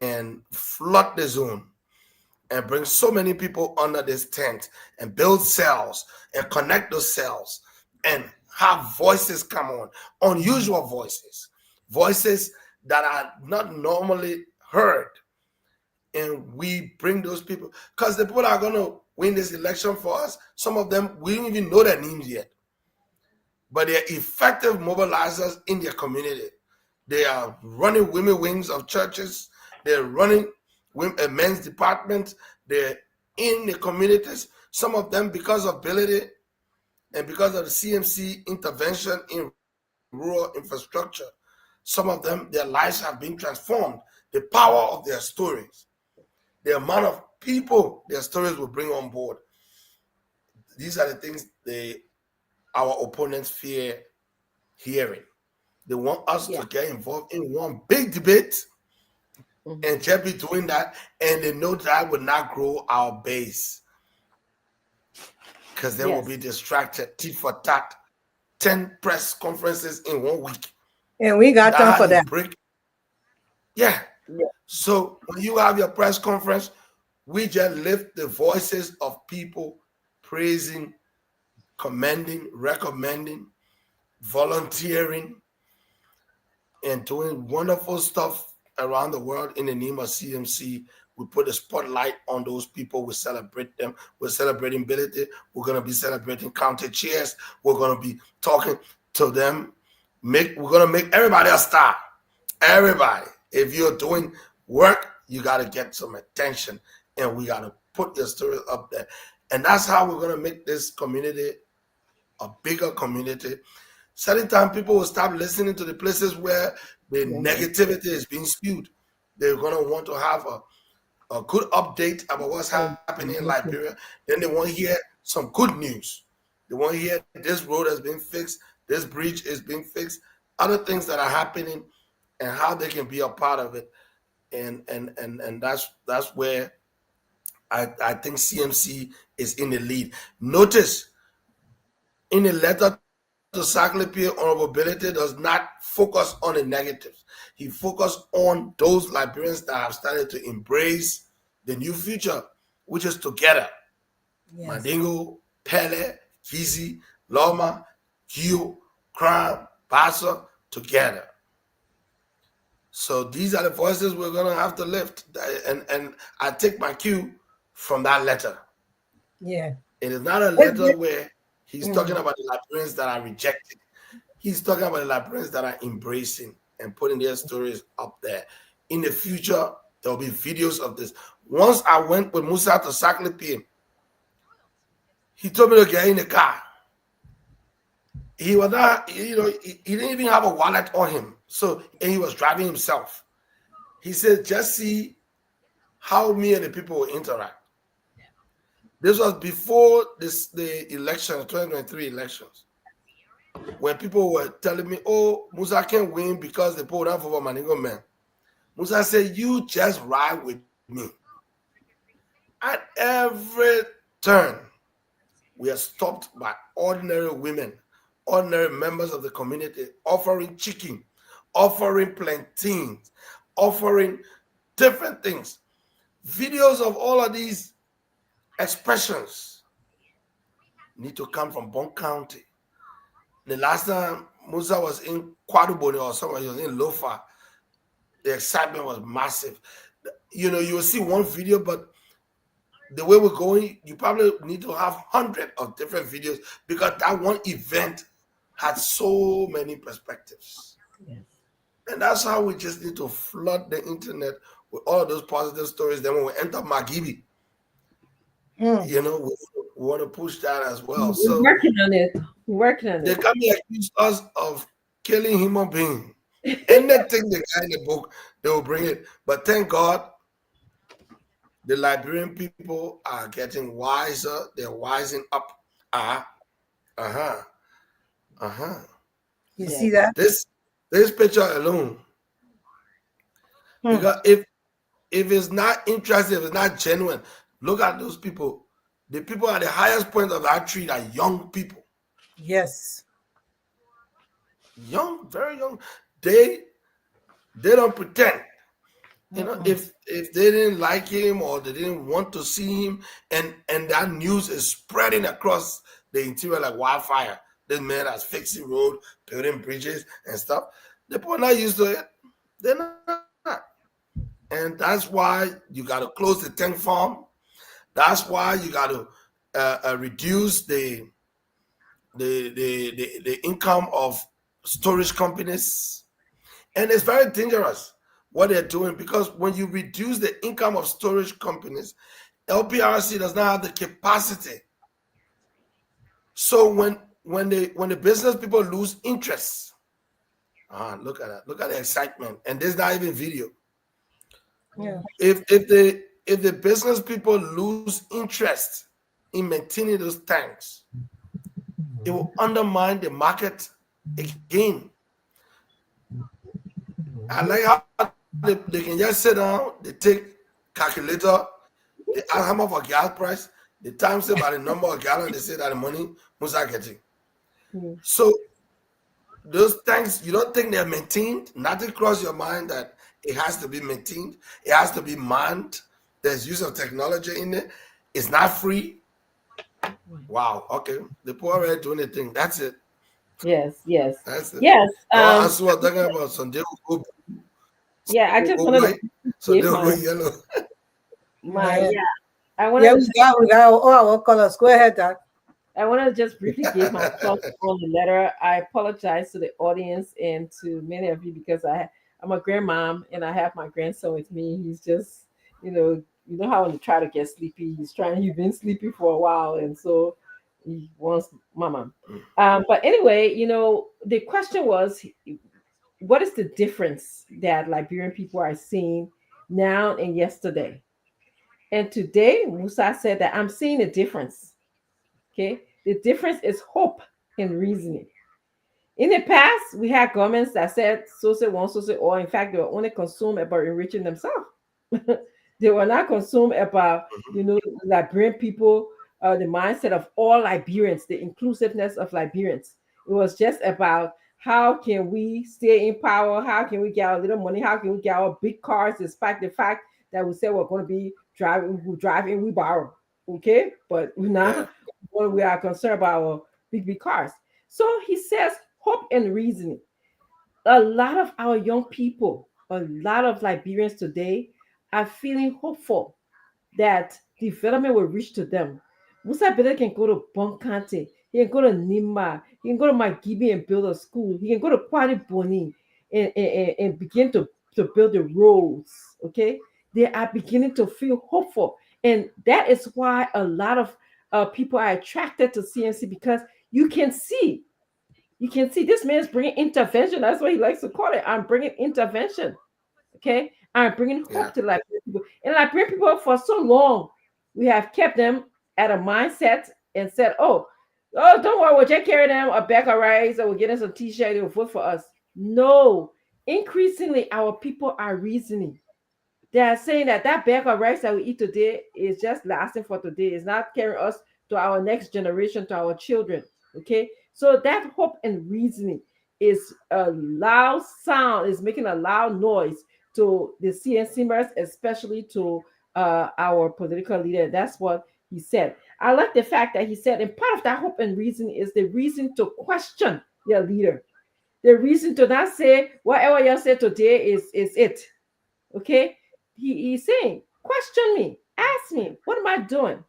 and flood the zone and bring so many people under this tent and build cells and connect those cells and have voices come on, unusual voices that are not normally heard. And we bring those people, because the people that are going to win this election for us, some of them, we don't even know their names yet. But they're effective mobilizers in their community. They are running women wings of churches. They're running men's departments. They're in the communities. Some of them, because of ability and because of the CMC intervention in rural infrastructure, some of them, their lives have been transformed. The power of their stories, the amount of people their stories will bring on board. These are the things our opponents fear hearing. They want us to get involved in one big debate and just be doing that, and they know that will not grow our base, because they will be distracted. Tit for tat, 10 press conferences in 1 week. And we got time for that. So when you have your press conference, we just lift the voices of people praising, commending, recommending, volunteering, and doing wonderful stuff around the world in the name of CMC. We put a spotlight on those people. We celebrate them. We're celebrating ability. We're going to be celebrating county chairs. We're going to be talking to them. We're going to make everybody a star. Everybody. If you're doing work, you got to get some attention, and we got to put your story up there. And that's how we're going to make this community a bigger community. Certain time people will stop listening to the places where the negativity is being spewed. They're going to want to have a good update about what's happening in Liberia. Then they want to hear some good news. They want to hear this road has been fixed, this bridge is being fixed, other things that are happening, and how they can be a part of it. And that's where I think CMC is in the lead. Notice in the letter to Saclipia, Honorability does not focus on the negatives. He focused on those Liberians that have started to embrace the new future, which is together. Yes. Mandingo, Pele, Fizi, Loma, Gio, Crown, Bassa, together. So these are the voices we're going to have to lift. And I take my cue from that letter. Yeah. It is not a letter where he's talking about the Liberians that are rejected. He's talking about the Liberians that are embracing and putting their stories up there. In the future, there will be videos of this. Once I went with Musa to Saclipia, he told me to get in the car. He was not, he didn't even have a wallet on him. So, and he was driving himself. He said, just see how me and the people will interact. This was before the election, 2023 elections, when people were telling me, oh, Musa can't win because they pulled out for Maningo man. Musa said, you just ride with me. At every turn, we are stopped by ordinary women, ordinary members of the community, offering chicken, offering plantains, offering different things. Videos of all of these expressions need to come from Bon County. The last time Musa was in Kwadubone or somewhere, he was in Lofa, the excitement was massive. You will see one video, but the way we're going, you probably need to have hundreds of different videos because that one event had so many perspectives. Yes. And that's how we just need to flood the internet with all of those positive stories. Then when we enter Magibi, we want to push that as well. We're working on it. They come and accuse us of killing human beings. Anything they got in the book, they will bring it. But thank God, the Liberian people are getting wiser. They're wising up. You see that? This picture alone. Because if it's not interesting, if it's not genuine, look at those people. The people at the highest point of that tree are young people. Yes. Young, very young. They don't pretend. If they didn't like him or they didn't want to see him, and that news is spreading across the interior like wildfire. This man has fixing road, building bridges and stuff. The people are not used to it. They're not. And that's why you got to close the tank farm. That's why you got to reduce the income of storage companies. And it's very dangerous what they're doing, because when you reduce the income of storage companies, LPRC does not have the capacity. So when the business people lose interest, look at that, look at the excitement, and there's not even video. Yeah. If the business people lose interest in maintaining those tanks, it will undermine the market again. I like how they can just sit down, they take calculator, they ask how much for gas price, they times it by the number of gallons, they say that the money must are getting. So those tanks, you don't think they're maintained? Nothing cross your mind that it has to be maintained, it has to be manned, there's use of technology in it, it's not free. Wow, okay. The poor already doing the thing. That's it. Yes. That's it. Yes. As we're talking about Sunday, yeah, I just want to. So they'll go yellow. I want to. Yeah, we got all our colors. Go ahead, Doc. I want to just briefly give my thoughts on the letter. I apologize to the audience and to many of you because I'm a grandmom and I have my grandson with me. He's just, you know how when you try to get sleepy, he's been sleepy for a while, and so he wants mama. But anyway, the question was, what is the difference that Liberian people are seeing now and yesterday? And today, Musa said that I'm seeing a difference. Okay. The difference is hope and reasoning. In the past, we had governments that said so say one, so say all. In fact, they were only consumed about enriching themselves. They were not consumed about, Liberian people, the mindset of all Liberians, the inclusiveness of Liberians. It was just about how can we stay in power? How can we get our little money? How can we get our big cars, despite the fact that we said we're going to be driving, we borrow. Okay, but we're not. We are concerned about our big cars. So he says hope and reasoning. A lot of our young people, a lot of Liberians today are feeling hopeful that development will reach to them. Musa Bede can go to Bonkante, he can go to Nima, he can go to Magibi and build a school, he can go to Kwari Boni and begin to build the roads. Okay, they are beginning to feel hopeful, and that is why a lot of people are attracted to CNC, because you can see this man is bringing intervention. That's what he likes to call it. I'm bringing intervention. Okay, I'm bringing hope to Liberian people. And Liberian people, for so long, we have kept them at a mindset and said, "Oh, don't worry, we'll just carry them a bag of rice, or we'll get them some t-shirt, they'll vote for us." No, increasingly, our people are reasoning. They are saying that bag of rice that we eat today is just lasting for today. It's not carrying us to our next generation, to our children. Okay, so that hope and reasoning is a loud sound, is making a loud noise to the CNCers, especially to our political leader. That's what he said. I like the fact that he said, and part of that hope and reason is the reason to question your leader. The reason to not say whatever you say today is it. Okay, he's saying, question me, ask me, what am I doing?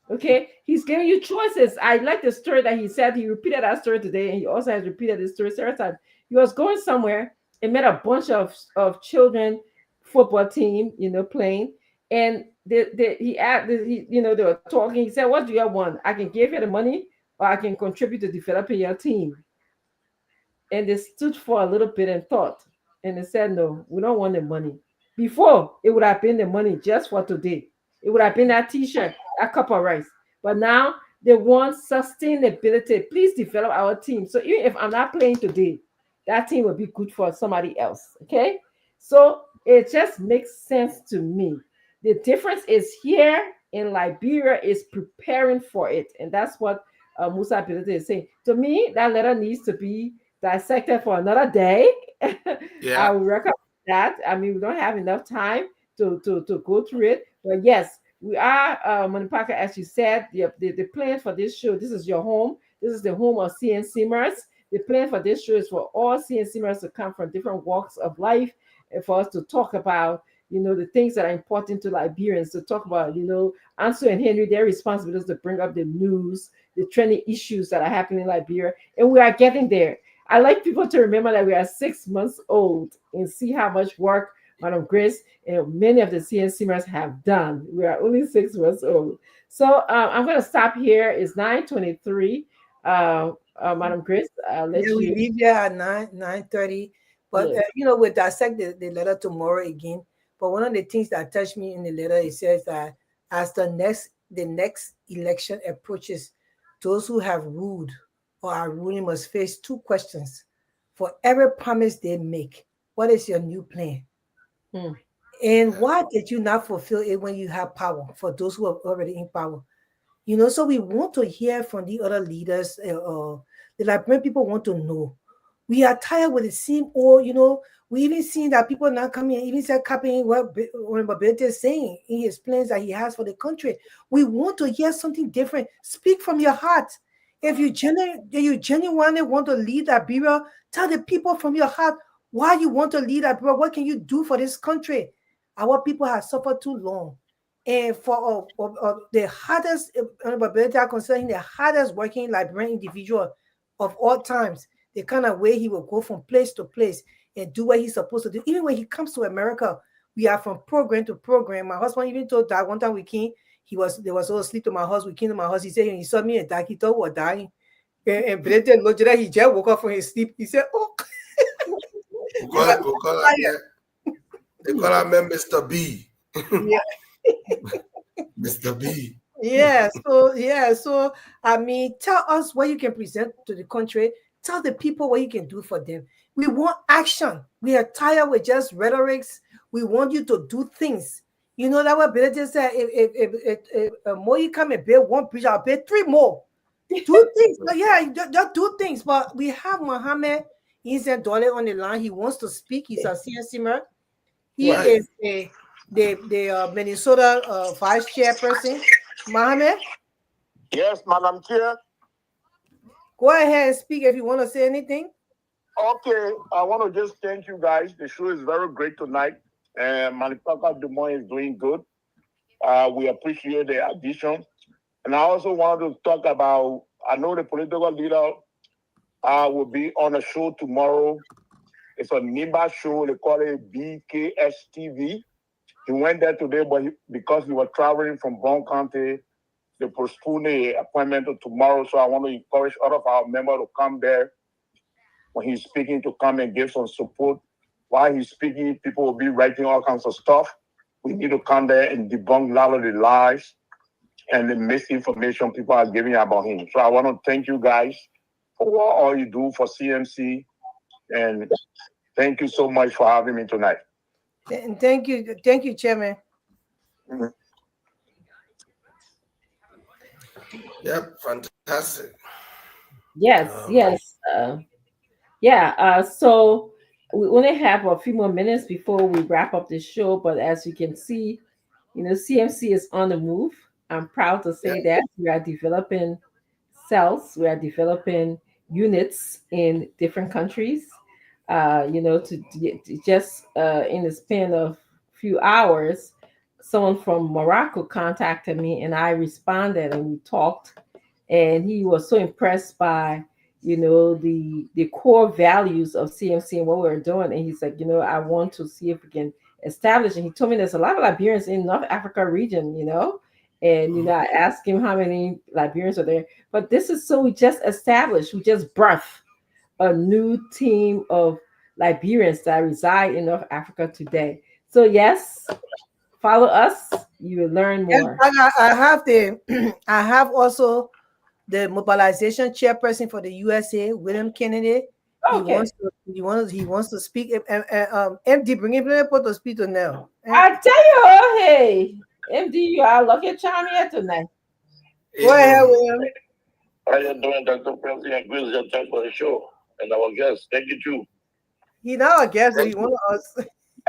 Okay, he's giving you choices. I like the story that he said. He repeated that story today, and he also has repeated this story several times. He was going somewhere and met a bunch of children football team, playing, and he asked, they were talking. He said, "What do you want? I can give you the money, or I can contribute to developing your team." And they stood for a little bit and thought, and they said, "No, we don't want the money." Before, it would have been the money just for today. It would have been that t-shirt, that cup of rice. But now they want sustainability. Please develop our team. So even if I'm not playing today, that team will be good for somebody else. Okay? So it just makes sense to me. The difference is here in Liberia is preparing for it. And that's what Musa Bilete is saying. To me, that letter needs to be dissected for another day. I will recommend that. I mean, we don't have enough time to go through it. But yes, we are, Monipaka, as you said, the plan for this show, this is your home. This is the home of CNCers. The plan for this show is for all CNCers to come from different walks of life and for us to talk about, the things that are important to Liberians, to talk about, Ansel and Henry, their responsibilities to bring up the news, the trending issues that are happening in Liberia. And we are getting there. I like people to remember that we are 6 months old and see how much work Madam Grace and many of the CNCers have done. We are only 6 months old. So I'm going to stop here. It's 9:23. Madam Grace, we leave here at 9:30. But, we'll dissect the letter tomorrow again. But one of the things that touched me in the letter, it says that as the next election approaches, those who have ruled or are ruling must face two questions. For every promise they make, what is your new plan? And why did you not fulfill it when you have power, for those who are already in power? So we want to hear from the other leaders. The Liberian people want to know. We are tired with the same old, we even seen that people not coming, even said copying what Babette is saying in his plans that he has for the country. We want to hear something different. Speak from your heart. If you genuinely want to lead Liberia, tell the people from your heart why you want to lead Liberia. What can you do for this country? Our people have suffered too long. And for the hardest, considering the hardest working Liberian individual of all times, the kind of way he will go from place to place and do what he's supposed to do. Even when he comes to America, we are from program to program. My husband even told that one time we came, there was all asleep to my house. We came to my house. He said, he saw me and he thought we were dying. And Brenton looked at that. He just woke up from his sleep. He said, "Oh." They call him Mr. B. Yeah. Mr. B. So I mean, tell us what you can present to the country. Tell the people what you can do for them. We want action. We are tired with just rhetorics. We want you to do things. You know that what Billy just said. If more you come and build one bridge, I'll build three more. Do things. But yeah, just do things. But we have Mohammed. He's a dollar on the line. He wants to speak. He's a CNC man. He Right. is the Minnesota vice chairperson. Mohammed, Yes, Madam Chair. go ahead and speak if you want to say anything. Okay, I want to just thank you guys. The show is very great tonight, and Manipaka Dumont is doing good. We appreciate the addition. And I also wanted to talk about, I know the political leader will be on a show tomorrow. It's a NIBA show. They call it BKS TV. He went there today, but because he was traveling from Brown County, they postponed the appointment to tomorrow. So I want to encourage all of our members to come there when he's speaking, to come and give some support. While he's speaking, people will be writing all kinds of stuff. We need to come there and debunk a lot of the lies and the misinformation people are giving about him. So I want to thank you guys for all you do for CMC. And thank you so much for having me tonight. And thank you, Chairman. Mhm. Yep, fantastic. Yes, yes. So we only have a few more minutes before we wrap up the show, but as you can see, CMC is on the move. I'm proud to say that we are developing cells, we are developing units in different countries. To just in the span of few hours, someone from Morocco contacted me and I responded and we talked, and he was so impressed by the core values of CMC and what we were doing. And he's like, I want to see if we can establish. And he told me there's a lot of Liberians in North Africa region, and I asked him how many Liberians are there. But this is so we just birthed a new team of Liberians that reside in North Africa today. So yes, follow us. You will learn more. I have I have also the mobilization chairperson for the USA, William Kennedy. Okay. He wants to speak. MD, bring him to speak to now. I tell you, hey, MD, you are lucky charm here tonight. Go ahead, William. How you doing, Dr. President? Good, thanks for the show. And our guest, thank you too. He's not a guest, but he one of us.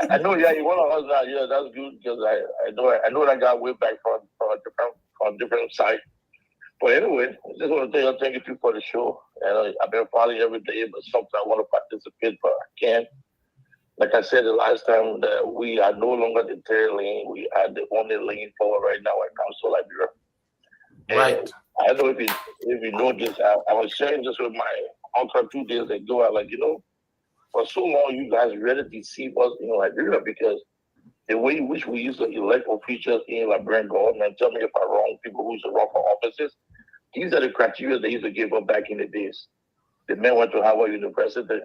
I know, yeah, he one of us now. Yeah, that's good because I know that guy way back from a different side. But anyway, I just want to tell you thank you for the show. And I've been following every day, but sometimes I want to participate, but I can't. Like I said the last time, that we are no longer the third lane. We are the only lane forward right now when it comes to Liberia. Right. I don't know if you know this. I was sharing this with my uncle 2 days ago. I like, for so long you guys really deceive us in Liberia because the way in which we used to elect officials in Liberian government, tell me if I'm wrong, people who used to run for offices, these are the criteria they used to give up back in the days. The men went to Harvard University.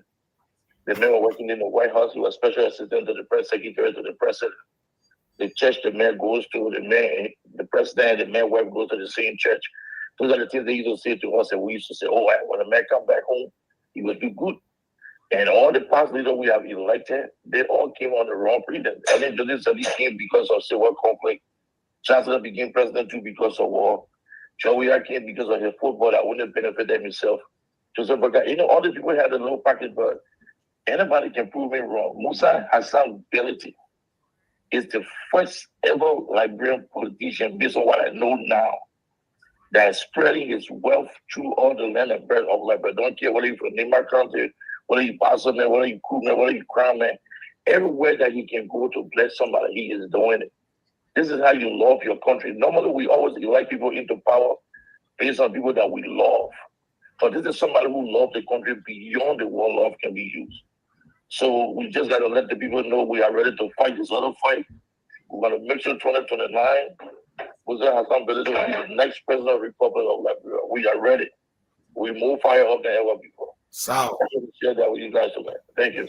The men were working in the White House. He was special assistant to the press secretary to the president. The church the man goes to, the president and the man wife goes to the same church. Those are the things they used to say to us, and we used to say, oh, when a man come back home, he will do good. And all the past leaders we have elected, they all came on the wrong pretense. And then Joseph Sadi came because of civil conflict. Chancellor became president too because of war. Joey came because of his football that wouldn't benefit them himself. Joseph Baga, all these people had a little package, but anybody can prove me wrong. Musa Hassan Belity is the first ever Liberian politician, based on what I know now, that is spreading his wealth through all the land and bread of Liberia. Don't care whether you're from Neymar County, whether you're Boston, whether you're Krugman, whether you're Crown Man. Everywhere that he can go to bless somebody, he is doing it. This is how you love your country. Normally, we always elect people into power based on people that we love. But this is somebody who loves the country beyond the word love can be used. So we just got to let the people know we are ready to fight this other fight. We're going to make sure 2029, Musa Hassan Bello will be the next president of the Republic of Liberia. We are ready. We move fire up than ever before. So I want to share that with you guys tonight. Thank you.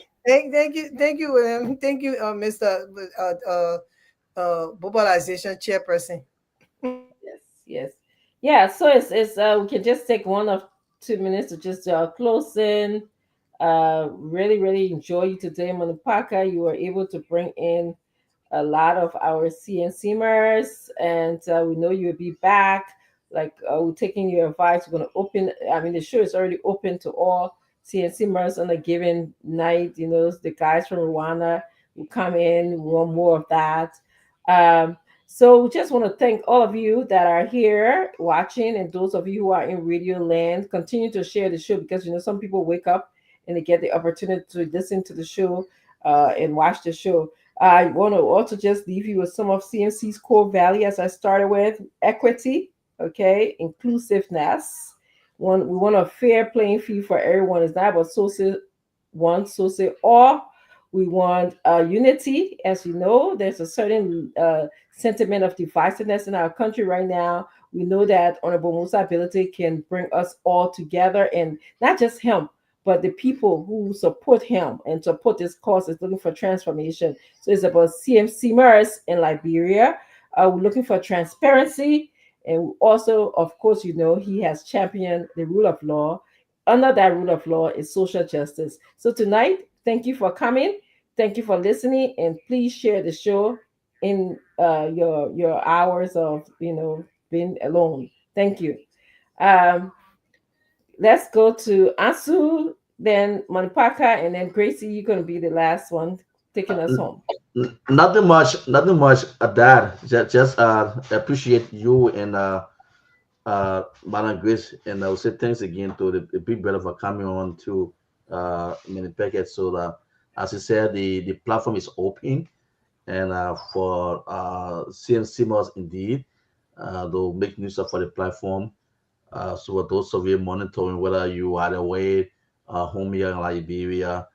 Thank you, William. Thank you, Mr. Mobilization Chairperson. Yes. Yeah. So it's we can just take 1 or 2 minutes to just close in. Really, really enjoy you today, Manupaka. You were able to bring in a lot of our CNCmers, and we know you'll be back. Like we're taking your advice. We're gonna open. I mean, the show is already open to all CNCmers on a given night. You know, the guys from Rwanda will come in. We want more of that. Um, so we just want to thank all of you that are here watching, and those of you who are in Radio Land. Continue to share the show because you know some people wake up and they get the opportunity to listen to the show and watch the show. I want to also just leave you with some of CMC's core value as I started with equity, okay, inclusiveness. We want a fair playing field for everyone. It's not about social one, social all. We want unity. As you know, there's a certain sentiment of divisiveness in our country right now. We know that Honorable Musa ability can bring us all together, and not just him, but the people who support him and support this cause is looking for transformation. So it's about CMC MERS in Liberia. We're looking for transparency. And also, of course, you know, he has championed the rule of law. Under that rule of law is social justice. So tonight, thank you for coming. Thank you for listening. And please share the show in your hours of, you know, being alone. Thank you. Um, let's go to Asu, then Manpaka, and then Gracie. You're gonna be the last one taking us home. Nothing much at that. Just appreciate you and Madam Grace, and I will say thanks again to the big brother for coming on to many packets. So as I said, the platform is open, and for CNC Mods indeed, they'll make use of for the platform. So for those of you monitoring whether you are away, home here in Liberia,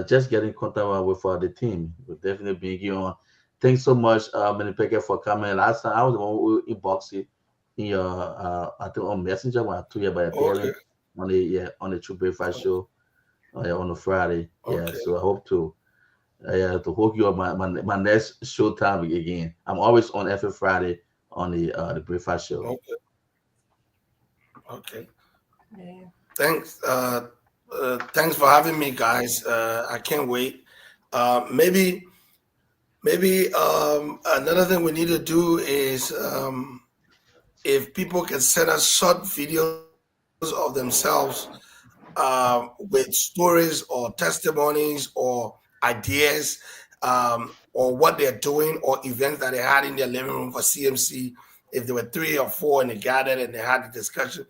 just get in contact with the team. We'll definitely bring you on. Thanks so much, Menipeke, for coming. Last time I was the one who inboxed it in your, I think on Messenger when I told you about appearing on the True Breakfast show on a Friday. Yeah, so I hope to hook you up my next show time again. I'm always on every Friday on the Breakfast show. Okay. Yeah. Thanks. Thanks for having me, guys. I can't wait. Maybe another thing we need to do is if people can send us short videos of themselves with stories or testimonies or ideas or what they're doing or events that they had in their living room for CMC. If there were 3 or 4 and they gathered and they had the discussion,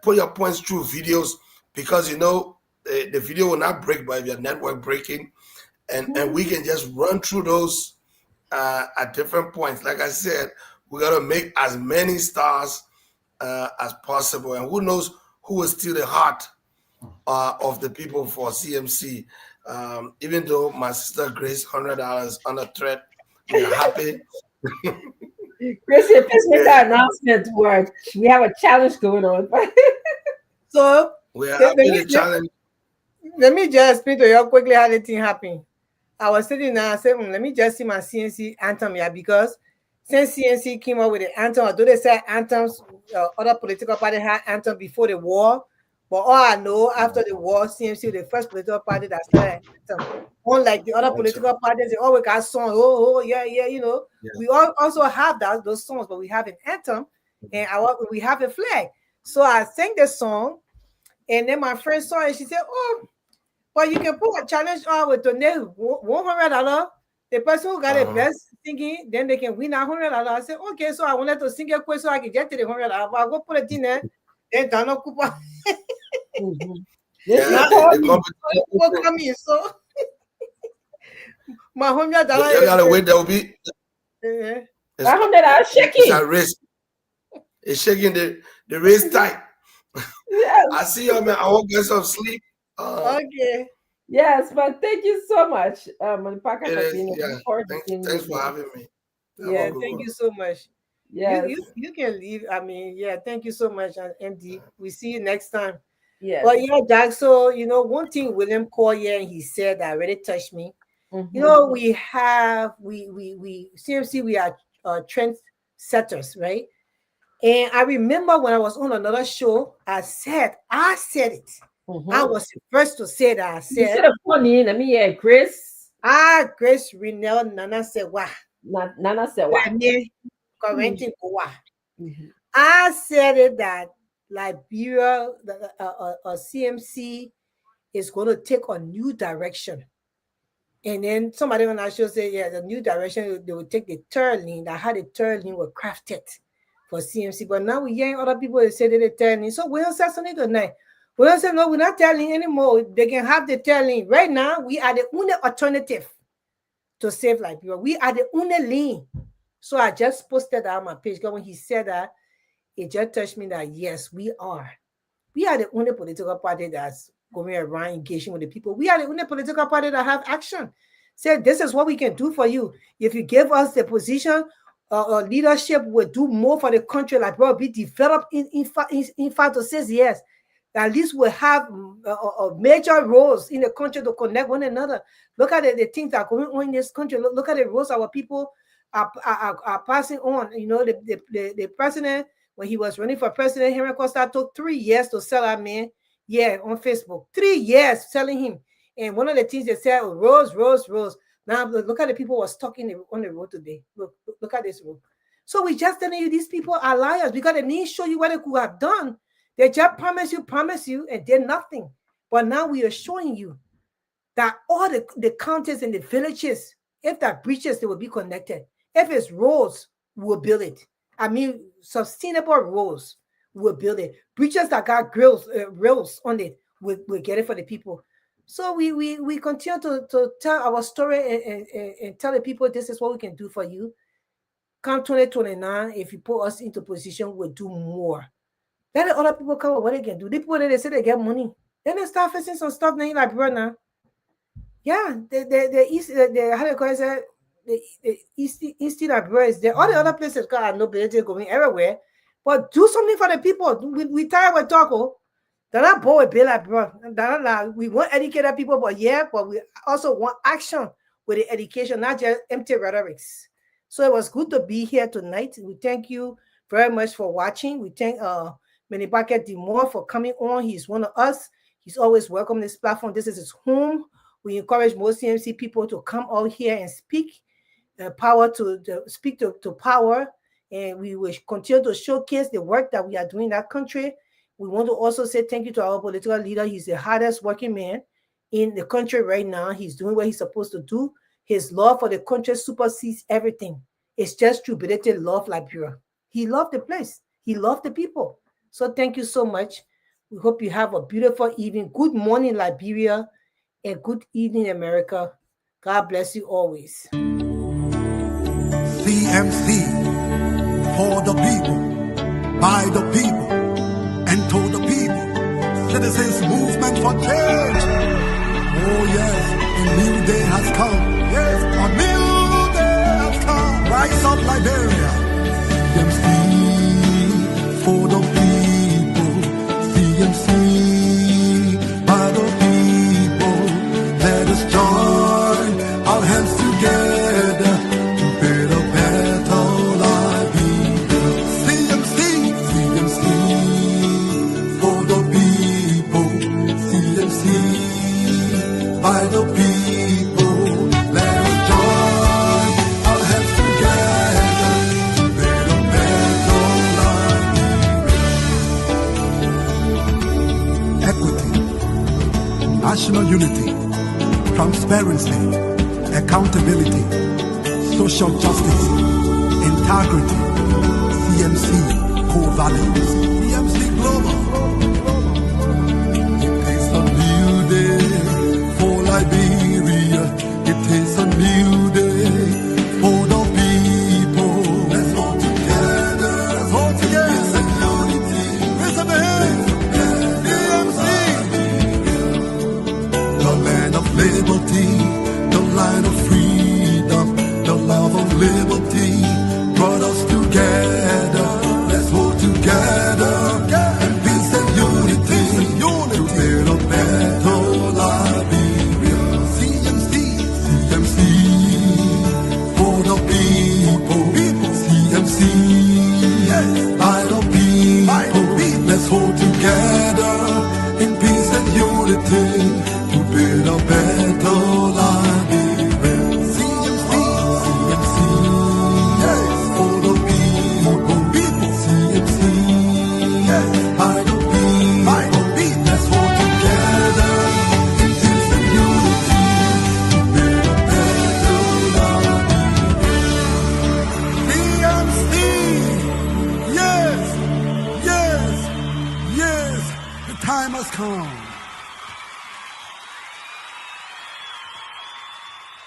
put your points through videos, because you know the video will not break, but if your network breaking, and we can just run through those at different points. Like I said, we got to make as many stars as possible, and who knows who will steal the heart of the people for CMC. Even though my sister Grace $100 on a threat, we are happy. Gracie, please make that announcement word. We have a challenge going on. So we are happy the challenge. Let me just explain to you quickly how the thing happened. I was sitting there and I said, let me just see my CNC anthem here, because since CNC came up with the anthem, although they said anthems, other political parties had anthem before the war, but all I know, after the war, CMC was the first political party that started anthem. Unlike the other political parties, they always got songs. Oh, yeah, you know. Yeah. We all also have those songs, but we have an anthem and we have a flag. So I sang the song, and then my friend saw it. She said, "Oh, but you can put a challenge on with donate $100. The person who got the best singing, then they can win $100." I said, "Okay." So I wanted to sing a quiz so I could get to the $100. But I go put it in there. Then Donald Cooper. So my $100. You gotta wait. There will be. $100 shaking. It's a risk. It's shaking the wrist tight. Yes. I see you, man. I won't get some sleep. Okay. Yes, but thank you so much, Manipaka, for being here. Thanks for having me. Yeah, thank you so much. Yes. You can leave. I mean, yeah, thank you so much, MD. We see you next time. Yes. But yeah, Jack, so you know, one thing William called here and he said that really touched me. Mm-hmm. You know, we CMC, we are trend setters, right? And I remember when I was on another show, I said it. I was the first to say that. I said, you said a funny, let me hear Grace. Grace Renell Nana said, "Wah." Nana said, "Wah." I said it that Liberia, CMC is going to take a new direction. And then somebody on our show said, yeah, the new direction, they will take the third lane. That how the third lane was crafted for CMC. But now we're hearing other people that say that the third lane. So we don't say something tonight. We don't say, no, we're not telling anymore. They can have the third lane. Right now, we are the only alternative to save Liberia. We are the only lane. So I just posted that on my page. When he said that, it just touched me that, yes, we are. We are the only political party that's going around engaging with the people. We are the only political party that have action. Say, this is what we can do for you. If you give us the position, leadership will do more for the country. Like, will be developed in 5 to 6 years. At least we'll have major roles in the country to connect one another. Look at the things that are going on in this country. Look at the roles our people are passing on. You know, the president, when he was running for president, Henry Costa took 3 years to sell that man. Yeah, on Facebook. 3 years selling him. And one of the things they said, Rose. Now look at the people who are stuck on the road today. Look at this road. So we just telling you these people are liars because they didn't show you what they could have done. They just promise you, and did nothing. But now we are showing you that all the counties and the villages, if there are breaches, they will be connected. If it's roads, we'll build it. I mean, sustainable roads, we'll build it. Bridges that got rails on it, we'll get it for the people. So we continue to tell our story and tell the people this is what we can do for you. Come 2029, if you put us into position, we'll do more. Let the other people come up what they can do. The people that they say they get money, then they start facing some stuff now like bro now. Yeah, the East Liberia is there. All the other places got no ability going everywhere. But do something for the people. We tired with talk. That boy be like bro. We want educated people, but we also want action with the education, not just empty rhetorics. So it was good to be here tonight. We thank you very much for watching. We thank Menibake Dimore for coming on. He's one of us. He's always welcome on this platform. This is his home. We encourage most CMC people to come out here and speak. Power to speak to power. And we will continue to showcase the work that we are doing in that country. We want to also say thank you to our political leader. He's the hardest working man in the country right now. He's doing what he's supposed to do. His love for the country supersedes everything. It's just true belated love Liberia. He loved the place. He loved the people. So thank you so much. We hope you have a beautiful evening. Good morning, Liberia, and good evening, America. God bless you always. CMC, for the people, by the people, and to the people. Citizens Movement for Change. Oh yes, a new day has come. Yes, a new day has come. Rise up, Liberia. CMC, for the people. CMC, by the people. Let us join our hands together. By the people, let us join our hands together to build a better Liberia. Equity, national unity, transparency, accountability, social justice, integrity, CMC core values, CMC Global. Liberia, it is a new day for the people. Let's go together. Let's hold together. It's a unity. It's a DMC. The land of liberty, the land of freedom, the love of liberty brought us together. Let's hold together. time has come